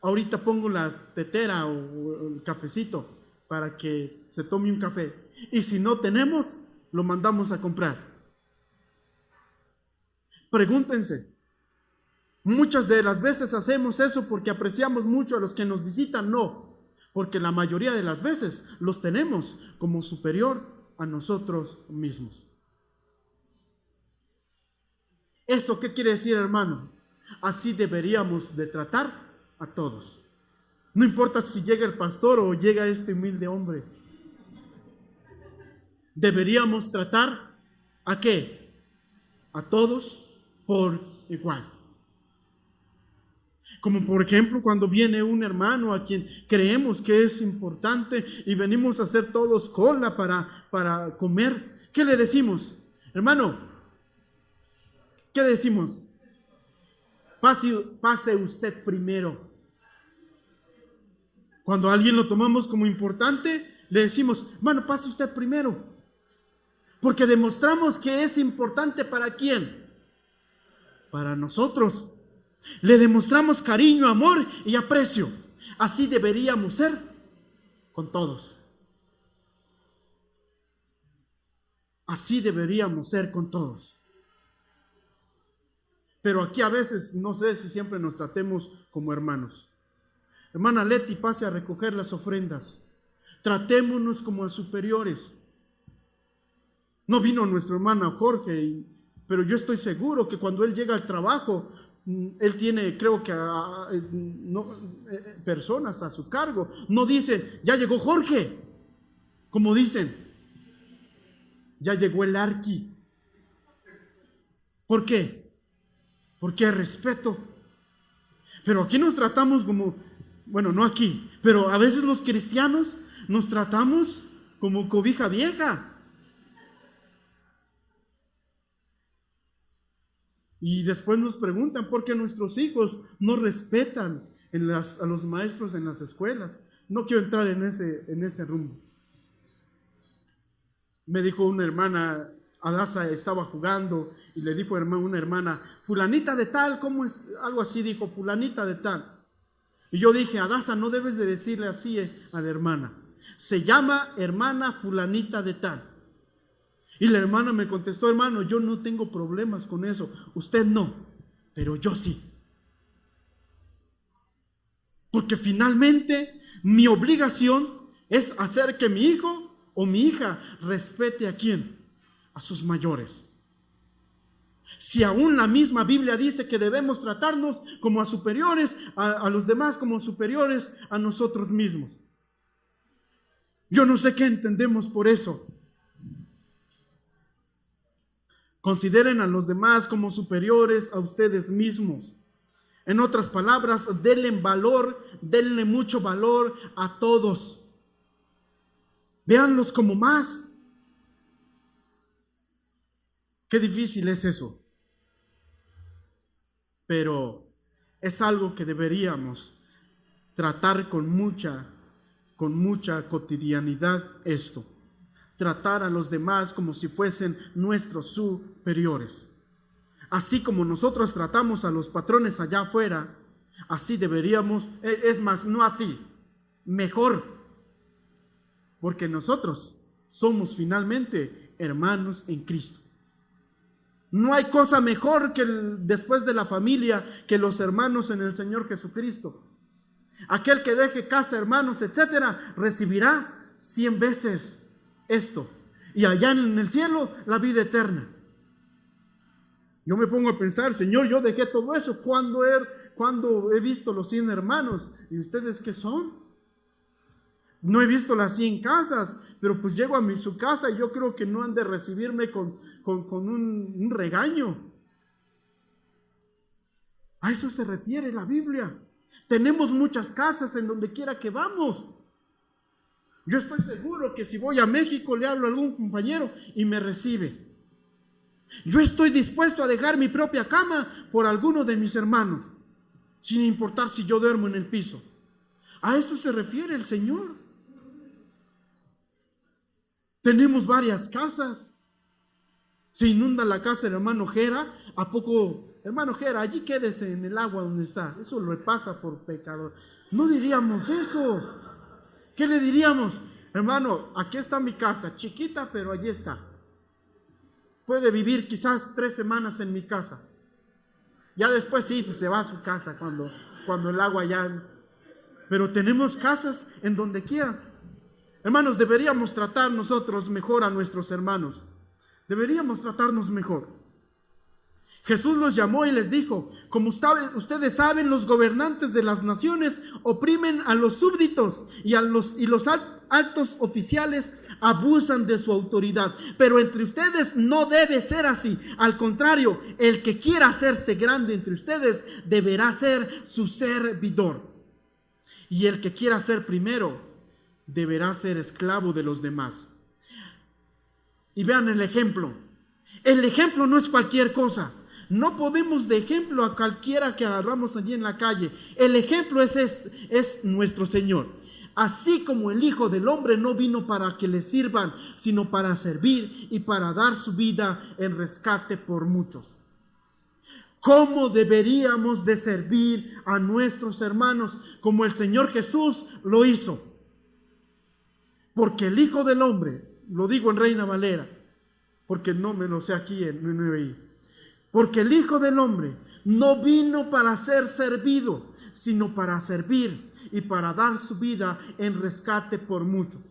ahorita pongo la tetera o el cafecito para que se tome un café. Y si no tenemos, lo mandamos a comprar. Pregúntense. Muchas de las veces hacemos eso porque apreciamos mucho a los que nos visitan. No, porque la mayoría de las veces los tenemos como superior a nosotros mismos. ¿Eso qué quiere decir, hermano? Así deberíamos de tratar a todos. No importa si llega el pastor o llega este humilde hombre. Deberíamos tratar ¿a qué? A todos por igual. Como por ejemplo cuando viene un hermano a quien creemos que es importante y venimos a hacer todos cola para comer. ¿Qué le decimos? Hermano, ¿qué decimos? Pase usted primero. Cuando a alguien lo tomamos como importante, le decimos, hermano, pase usted primero. Porque demostramos que es importante ¿para quién? Para nosotros. Le demostramos cariño, amor y aprecio. Así deberíamos ser con todos. Así deberíamos ser con todos. Pero aquí a veces, no sé si siempre nos tratemos como hermanos. Hermana Leti, pase a recoger las ofrendas. Tratémonos como a superiores. No vino nuestro hermano Jorge, pero yo estoy seguro que cuando él llega al trabajo, él tiene, creo que, personas a su cargo. No dicen, ya llegó Jorge, como dicen, ya llegó el Arqui. ¿Por qué? Porque hay respeto. Pero aquí nos tratamos como, bueno, no aquí, pero a veces los cristianos nos tratamos como cobija vieja. Y después nos preguntan por qué nuestros hijos no respetan a los maestros en las escuelas. No quiero entrar en ese rumbo. Me dijo una hermana, Adasa estaba jugando y le dijo una hermana, fulanita de tal, ¿cómo es? Algo así dijo, fulanita de tal. Y yo dije, Adasa, no debes de decirle así a la hermana. Se llama hermana fulanita de tal. Y la hermana me contestó, hermano, yo no tengo problemas con eso. Usted no, pero yo sí. Porque finalmente mi obligación es hacer que mi hijo o mi hija respete ¿a quién? A sus mayores. Si aún la misma Biblia dice que debemos tratarnos como a superiores, a los demás como superiores a nosotros mismos. Yo no sé qué entendemos por eso. Consideren a los demás como superiores a ustedes mismos. En otras palabras, denle valor, denle mucho valor a todos. Véanlos como más. Qué difícil es eso. Pero es algo que deberíamos tratar con mucha cotidianidad esto. Tratar a los demás como si fuesen nuestros superiores. Así como nosotros tratamos a los patrones allá afuera, así deberíamos, es más, no así, mejor. Porque nosotros somos finalmente hermanos en Cristo. No hay cosa mejor que después de la familia que los hermanos en el Señor Jesucristo. Aquel que deje casa, hermanos, etcétera, recibirá 100 veces esto, y allá en el cielo la vida eterna. Yo me pongo a pensar, Señor, yo dejé todo eso cuando he visto los 100 hermanos. ¿Y ustedes qué son? No he visto las 100 casas, pero pues llego a su casa y yo creo que no han de recibirme con un regaño. A eso se refiere la Biblia. Tenemos muchas casas en donde quiera que vamos. Yo estoy seguro que si voy a México le hablo a algún compañero y me recibe. Yo estoy dispuesto a dejar mi propia cama por alguno de mis hermanos, sin importar si yo duermo en el piso. A eso se refiere el Señor. Tenemos varias casas. Se inunda la casa del hermano Jera. ¿A poco, hermano Jera, allí quédese en el agua donde está? Eso lo pasa por pecador. No diríamos eso. ¿Qué le diríamos? Hermano, aquí está mi casa, chiquita, pero allí está. Puede vivir quizás 3 semanas en mi casa. Ya después sí, pues se va a su casa cuando el agua ya... pero tenemos casas en donde quiera. Hermanos, deberíamos tratar nosotros mejor a nuestros hermanos. Deberíamos tratarnos mejor. Jesús los llamó y les dijo: como ustedes saben, los gobernantes de las naciones oprimen a los súbditos y los altos oficiales abusan de su autoridad. Pero entre ustedes no debe ser así. Al contrario, el que quiera hacerse grande entre ustedes deberá ser su servidor. Y el que quiera ser primero deberá ser esclavo de los demás. Y vean el ejemplo. El ejemplo no es cualquier cosa. No podemos de ejemplo a cualquiera que agarramos allí en la calle. El ejemplo es nuestro Señor. Así como el Hijo del Hombre no vino para que le sirvan, sino para servir y para dar su vida en rescate por muchos. ¿Cómo deberíamos de servir a nuestros hermanos como el Señor Jesús lo hizo? Porque el Hijo del Hombre, lo digo en Reina Valera, porque no me lo sé aquí en NBI, porque el Hijo del Hombre no vino para ser servido, sino para servir y para dar su vida en rescate por muchos.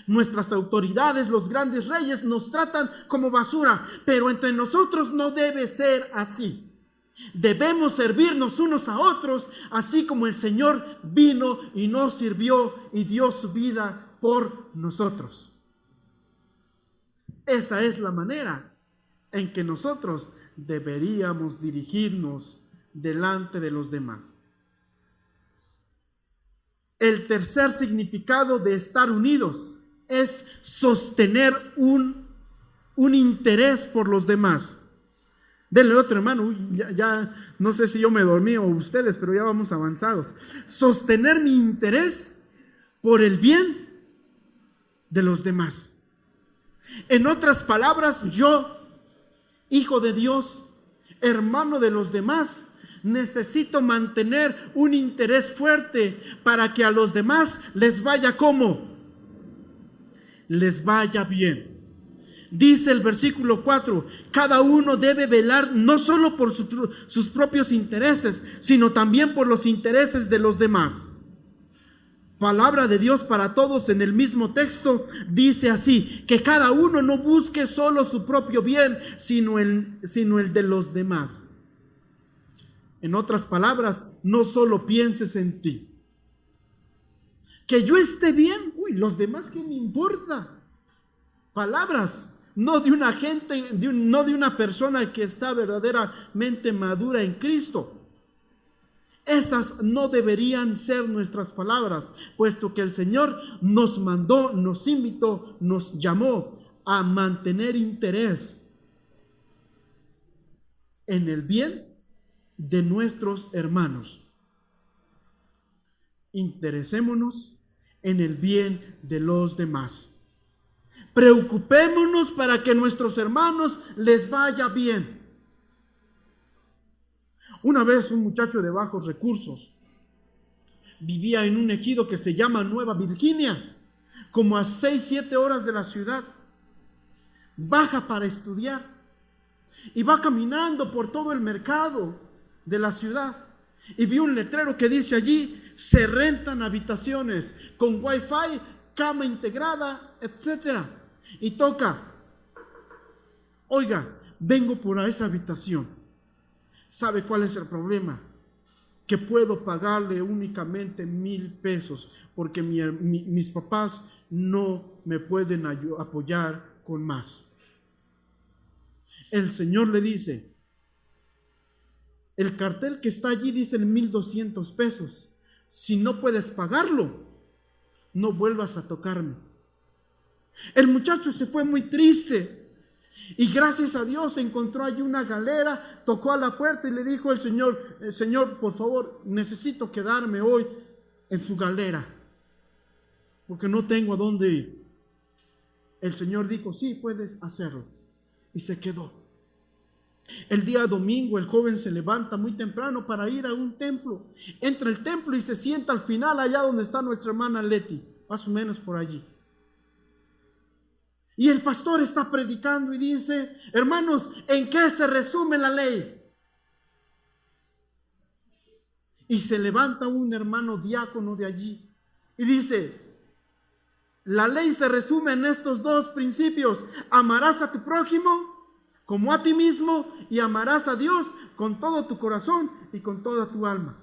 Nuestras autoridades, los grandes reyes, nos tratan como basura, pero entre nosotros no debe ser así. Debemos servirnos unos a otros, así como el Señor vino y nos sirvió y dio su vida por nosotros. Esa es la manera en que nosotros deberíamos dirigirnos delante de los demás. El tercer significado de estar unidos es sostener un interés por los demás. Denle otro, hermano. Ya no sé si yo me dormí o ustedes, pero ya vamos avanzados. Sostener mi interés por el bien de los demás. En otras palabras, yo, hijo de Dios, hermano de los demás, necesito mantener un interés fuerte para que a los demás les vaya como les vaya bien. Dice el versículo 4, cada uno debe velar no solo por sus propios intereses, sino también por los intereses de los demás. Palabra de Dios para todos en el mismo texto dice así, que cada uno no busque solo su propio bien, sino el de los demás. En otras palabras, no solo pienses en ti. Que yo esté bien, los demás, ¿qué me importa? Palabras, no de una gente, no de una persona que está verdaderamente madura en Cristo. Esas no deberían ser nuestras palabras, puesto que el Señor nos mandó, nos invitó, nos llamó a mantener interés en el bien de nuestros hermanos. Interesémonos en el bien de los demás. Preocupémonos para que a nuestros hermanos les vaya bien. Una vez un muchacho de bajos recursos vivía en un ejido que se llama Nueva Virginia, como a 6-7 horas de la ciudad. Baja para estudiar y va caminando por todo el mercado de la ciudad y vio un letrero que dice allí: se rentan habitaciones con wifi, cama integrada, etc. Y toca: oiga, vengo por esa habitación. ¿Sabe cuál es el problema? Que puedo pagarle únicamente 1,000 pesos porque mis papás no me pueden apoyar con más. El Señor le dice: el cartel que está allí dice 1,200 pesos. Si no puedes pagarlo, no vuelvas a tocarme. El muchacho se fue muy triste. Y gracias a Dios encontró allí una galera, tocó a la puerta y le dijo al Señor: Señor, por favor, necesito quedarme hoy en su galera, porque no tengo a dónde ir. El Señor dijo: sí, puedes hacerlo. Y se quedó. El día domingo el joven se levanta muy temprano para ir a un templo. Entra al templo y se sienta al final, allá donde está nuestra hermana Leti, más o menos por allí. Y el pastor está predicando y dice: hermanos, ¿en qué se resume la ley? Y se levanta un hermano diácono de allí y dice: la ley se resume en estos dos principios: amarás a tu prójimo como a ti mismo, y amarás a Dios con todo tu corazón y con toda tu alma.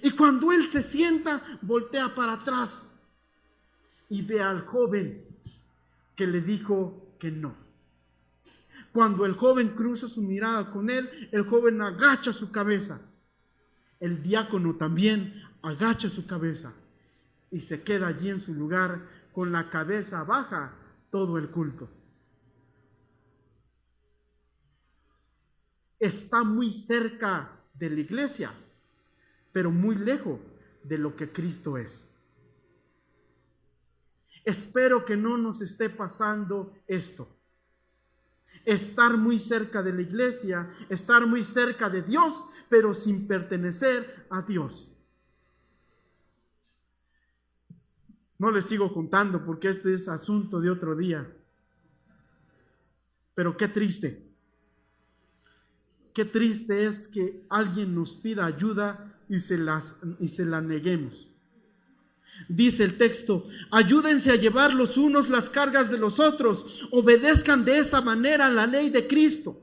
Y cuando él se sienta, voltea para atrás y ve al joven que le dijo que no. Cuando el joven cruza su mirada con él, el joven agacha su cabeza. El diácono también agacha su cabeza y se queda allí en su lugar con la cabeza baja todo el culto. Está muy cerca de la iglesia, pero muy lejos de lo que Cristo es. Espero que no nos esté pasando esto. Estar muy cerca de la iglesia, estar muy cerca de Dios, pero sin pertenecer a Dios. No les sigo contando porque este es asunto de otro día. Pero qué triste. Qué triste es que alguien nos pida ayuda y se la neguemos. Dice el texto: ayúdense a llevar los unos las cargas de los otros, obedezcan de esa manera la ley de Cristo.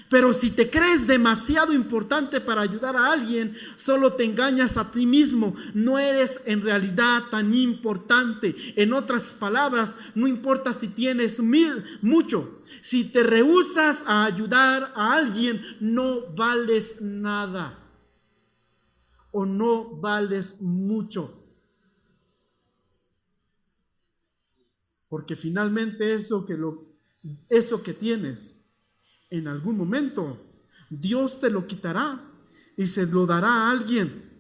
Pero si te crees demasiado importante para ayudar a alguien, solo te engañas a ti mismo. No eres en realidad tan importante. En otras palabras, no importa si tienes mucho. Si te rehusas a ayudar a alguien, no vales nada o no vales mucho. Porque finalmente eso que tienes, en algún momento Dios te lo quitará y se lo dará a alguien.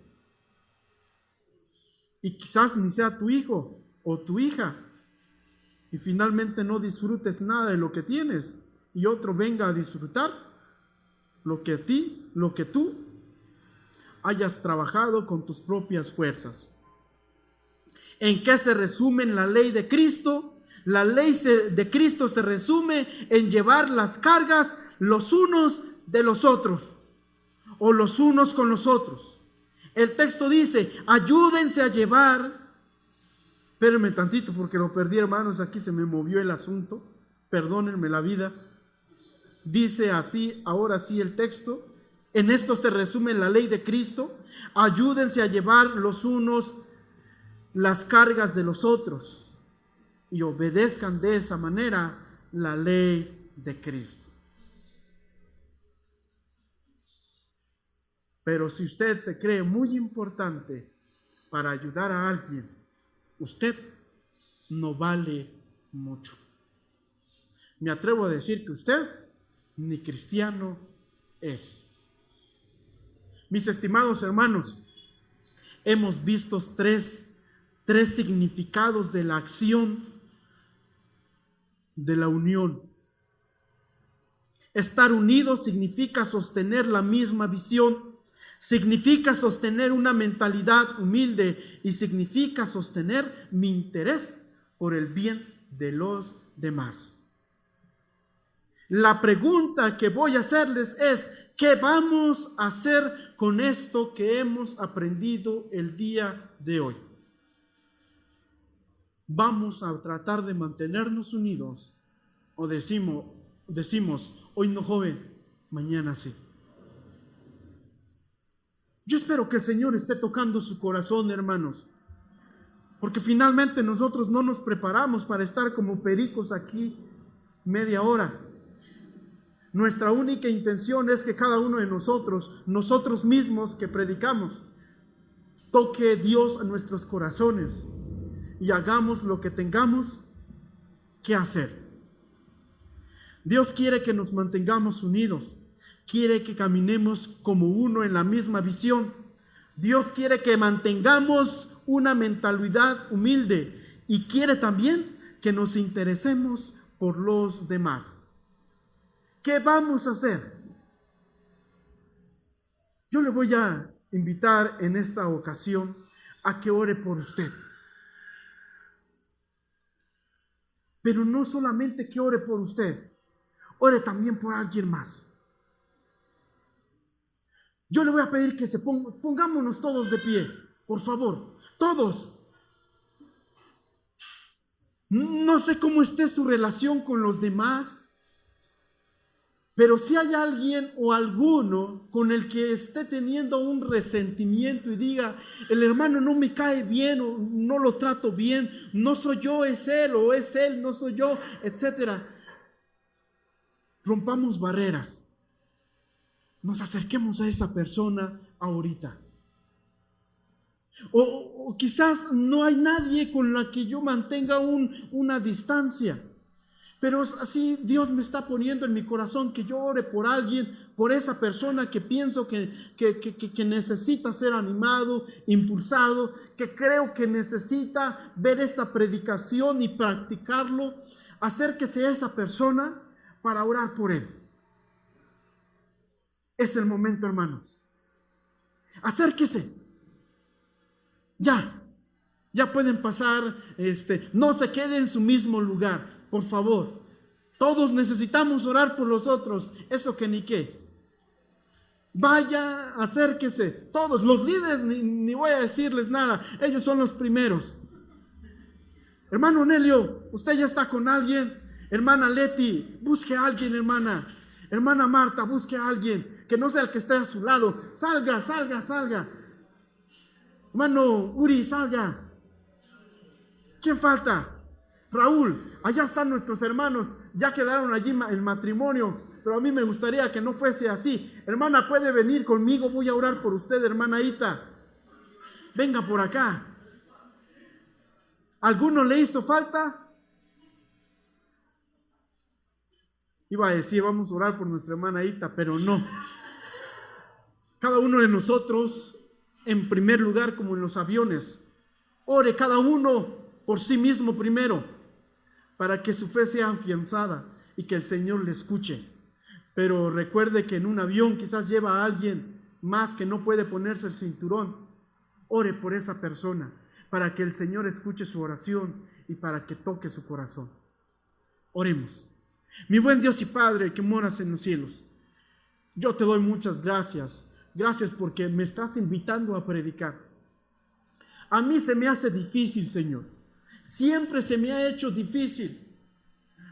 Y quizás ni sea tu hijo o tu hija. Y finalmente no disfrutes nada de lo que tienes y otro venga a disfrutar lo que tú hayas trabajado con tus propias fuerzas. ¿En qué se resume la ley de Cristo? La ley de Cristo se resume en llevar las cargas los unos de los otros o los unos con los otros. El texto dice: ayúdense a llevar. Espérenme tantito porque lo perdí, hermanos, aquí se me movió el asunto. Perdónenme la vida. Dice así, ahora sí el texto. En esto se resume la ley de Cristo: ayúdense a llevar los unos las cargas de los otros y obedezcan de esa manera la ley de Cristo. Pero si usted se cree muy importante para ayudar a alguien, usted no vale mucho. Me atrevo a decir que usted ni cristiano es. Mis estimados hermanos, hemos visto tres significados de la acción de la unión. Estar unidos significa sostener la misma visión, significa sostener una mentalidad humilde y significa sostener mi interés por el bien de los demás. La pregunta que voy a hacerles es: ¿qué vamos a hacer con esto que hemos aprendido el día de hoy? ¿Vamos a tratar de mantenernos unidos o decimos hoy no, joven, mañana sí? Yo espero que el Señor esté tocando su corazón, hermanos, porque finalmente nosotros no nos preparamos para estar como pericos aquí media hora. Nuestra única intención es que cada uno de nosotros mismos que predicamos, toque Dios a nuestros corazones y hagamos lo que tengamos que hacer. Dios quiere que nos mantengamos unidos, quiere que caminemos como uno en la misma visión. Dios quiere que mantengamos una mentalidad humilde y quiere también que nos interesemos por los demás. ¿Qué vamos a hacer? Yo le voy a invitar en esta ocasión a que ore por usted. Pero no solamente que ore por usted, ore también por alguien más. Yo le voy a pedir que pongámonos todos de pie, por favor, todos. No sé cómo esté su relación con los demás, pero si hay alguien o alguno con el que esté teniendo un resentimiento y diga, el hermano no me cae bien o no lo trato bien, no soy yo, es él, o es él, no soy yo, etcétera. Rompamos barreras. Nos acerquemos a esa persona ahorita. O quizás no hay nadie con la que yo mantenga una distancia. Pero así Dios me está poniendo en mi corazón que yo ore por alguien, por esa persona que pienso que necesita ser animado, impulsado, que creo que necesita ver esta predicación y practicarlo. Acérquese a esa persona para orar por él. Es el momento, hermanos. Acérquese. Ya pueden pasar, no se quede en su mismo lugar, por favor. Todos necesitamos orar por los otros, eso que ni qué. Vaya, acérquese, todos, los líderes ni voy a decirles nada, ellos son los primeros. Hermano Nelio, usted ya está con alguien. Hermana Leti, busque a alguien, hermana. Hermana Marta, busque a alguien, que no sea el que esté a su lado. Salga. Hermano Uri, salga. ¿Quién falta? Raúl, allá están nuestros hermanos. Ya quedaron allí el matrimonio, pero a mí me gustaría que no fuese así. Hermana, puede venir conmigo, voy a orar por usted, hermana Ita. Venga por acá. ¿Alguno le hizo falta? Iba a decir, vamos a orar por nuestra hermana Ita, pero no. Cada uno de nosotros, en primer lugar, como en los aviones, ore cada uno por sí mismo primero, para que su fe sea afianzada y que el Señor le escuche. Pero recuerde que en un avión quizás lleva a alguien más que no puede ponerse el cinturón. Ore por esa persona, para que el Señor escuche su oración y para que toque su corazón. Oremos. Mi buen Dios y Padre que moras en los cielos, yo te doy muchas gracias. Gracias porque me estás invitando a predicar. A mí se me hace difícil, Señor. Siempre se me ha hecho difícil,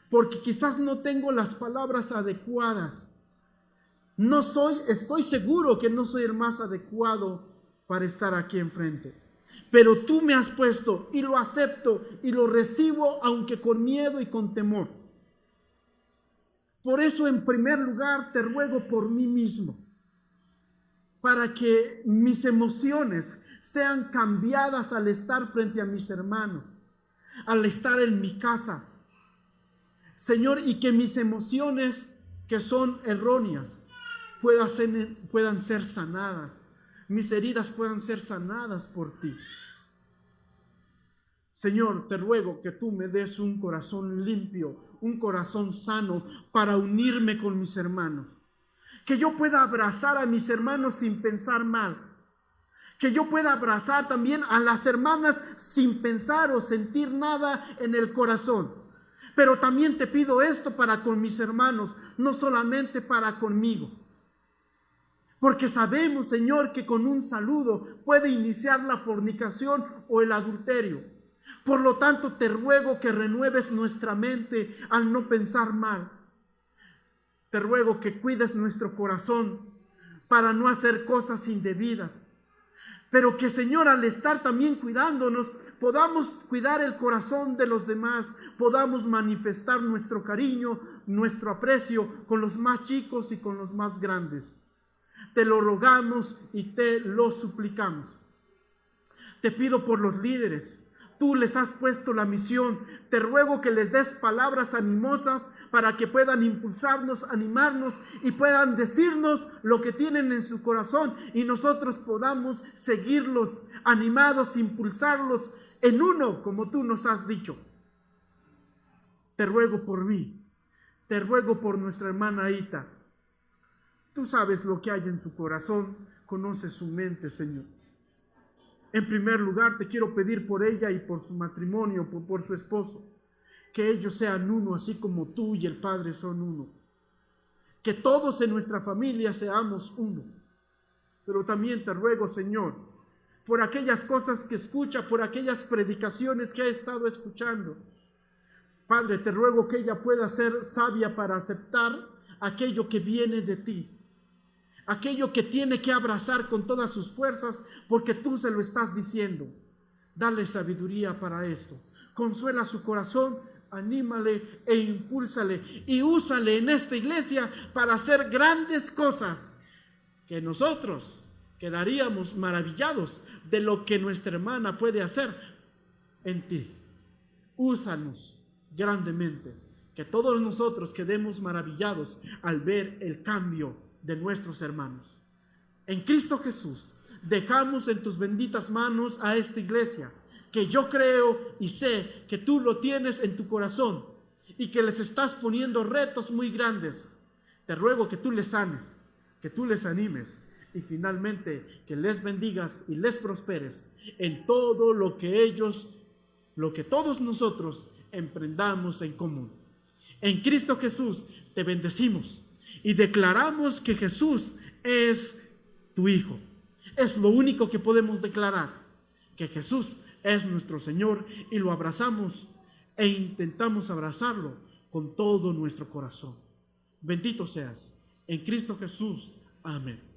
porque quizás no tengo las palabras adecuadas. Estoy seguro que no soy el más adecuado para estar aquí enfrente. Pero tú me has puesto y lo acepto y lo recibo, aunque con miedo y con temor. Por eso, en primer lugar, te ruego por mí mismo, para que mis emociones sean cambiadas al estar frente a mis hermanos, al estar en mi casa, Señor, y que mis emociones que son erróneas puedan ser sanadas, mis heridas puedan ser sanadas por ti. Señor, te ruego que tú me des un corazón limpio, un corazón sano para unirme con mis hermanos. Que yo pueda abrazar a mis hermanos sin pensar mal. Que yo pueda abrazar también a las hermanas sin pensar o sentir nada en el corazón. Pero también te pido esto para con mis hermanos, no solamente para conmigo. Porque sabemos, Señor, que con un saludo puede iniciar la fornicación o el adulterio. Por lo tanto, te ruego que renueves nuestra mente al no pensar mal. Te ruego que cuides nuestro corazón para no hacer cosas indebidas. Pero que, Señor, al estar también cuidándonos, podamos cuidar el corazón de los demás, podamos manifestar nuestro cariño, nuestro aprecio con los más chicos y con los más grandes. Te lo rogamos y te lo suplicamos. Te pido por los líderes. Tú les has puesto la misión. Te ruego que les des palabras animosas para que puedan impulsarnos, animarnos y puedan decirnos lo que tienen en su corazón y nosotros podamos seguirlos animados, impulsarlos en uno como tú nos has dicho. Te ruego por mí. Te ruego por nuestra hermana Ita. Tú sabes lo que hay en su corazón. Conoces su mente, Señor. En primer lugar, te quiero pedir por ella y por su matrimonio, por su esposo, que ellos sean uno, así como tú y el Padre son uno. Que todos en nuestra familia seamos uno. pero también te ruego, Señor, por aquellas cosas que escucha, por aquellas predicaciones que ha estado escuchando. Padre, te ruego que ella pueda ser sabia para aceptar aquello que viene de ti, aquello que tiene que abrazar con todas sus fuerzas, porque tú se lo estás diciendo. Dale sabiduría para esto. Consuela su corazón, anímale e impúlsale y úsale en esta iglesia para hacer grandes cosas, que nosotros quedaríamos maravillados de lo que nuestra hermana puede hacer en ti. Úsanos grandemente, que todos nosotros quedemos maravillados al ver el cambio de nuestros hermanos. En Cristo Jesús, dejamos en tus benditas manos a esta iglesia, que yo creo y sé que tú lo tienes en tu corazón y que les estás poniendo retos muy grandes. Te ruego que tú les sanes, que tú les animes y finalmente que les bendigas y les prosperes en todo lo que todos nosotros emprendamos en común. En Cristo Jesús te bendecimos y declaramos que Jesús es tu Hijo. Es lo único que podemos declarar, que Jesús es nuestro Señor, y lo abrazamos e intentamos abrazarlo con todo nuestro corazón. Bendito seas. En Cristo Jesús. Amén.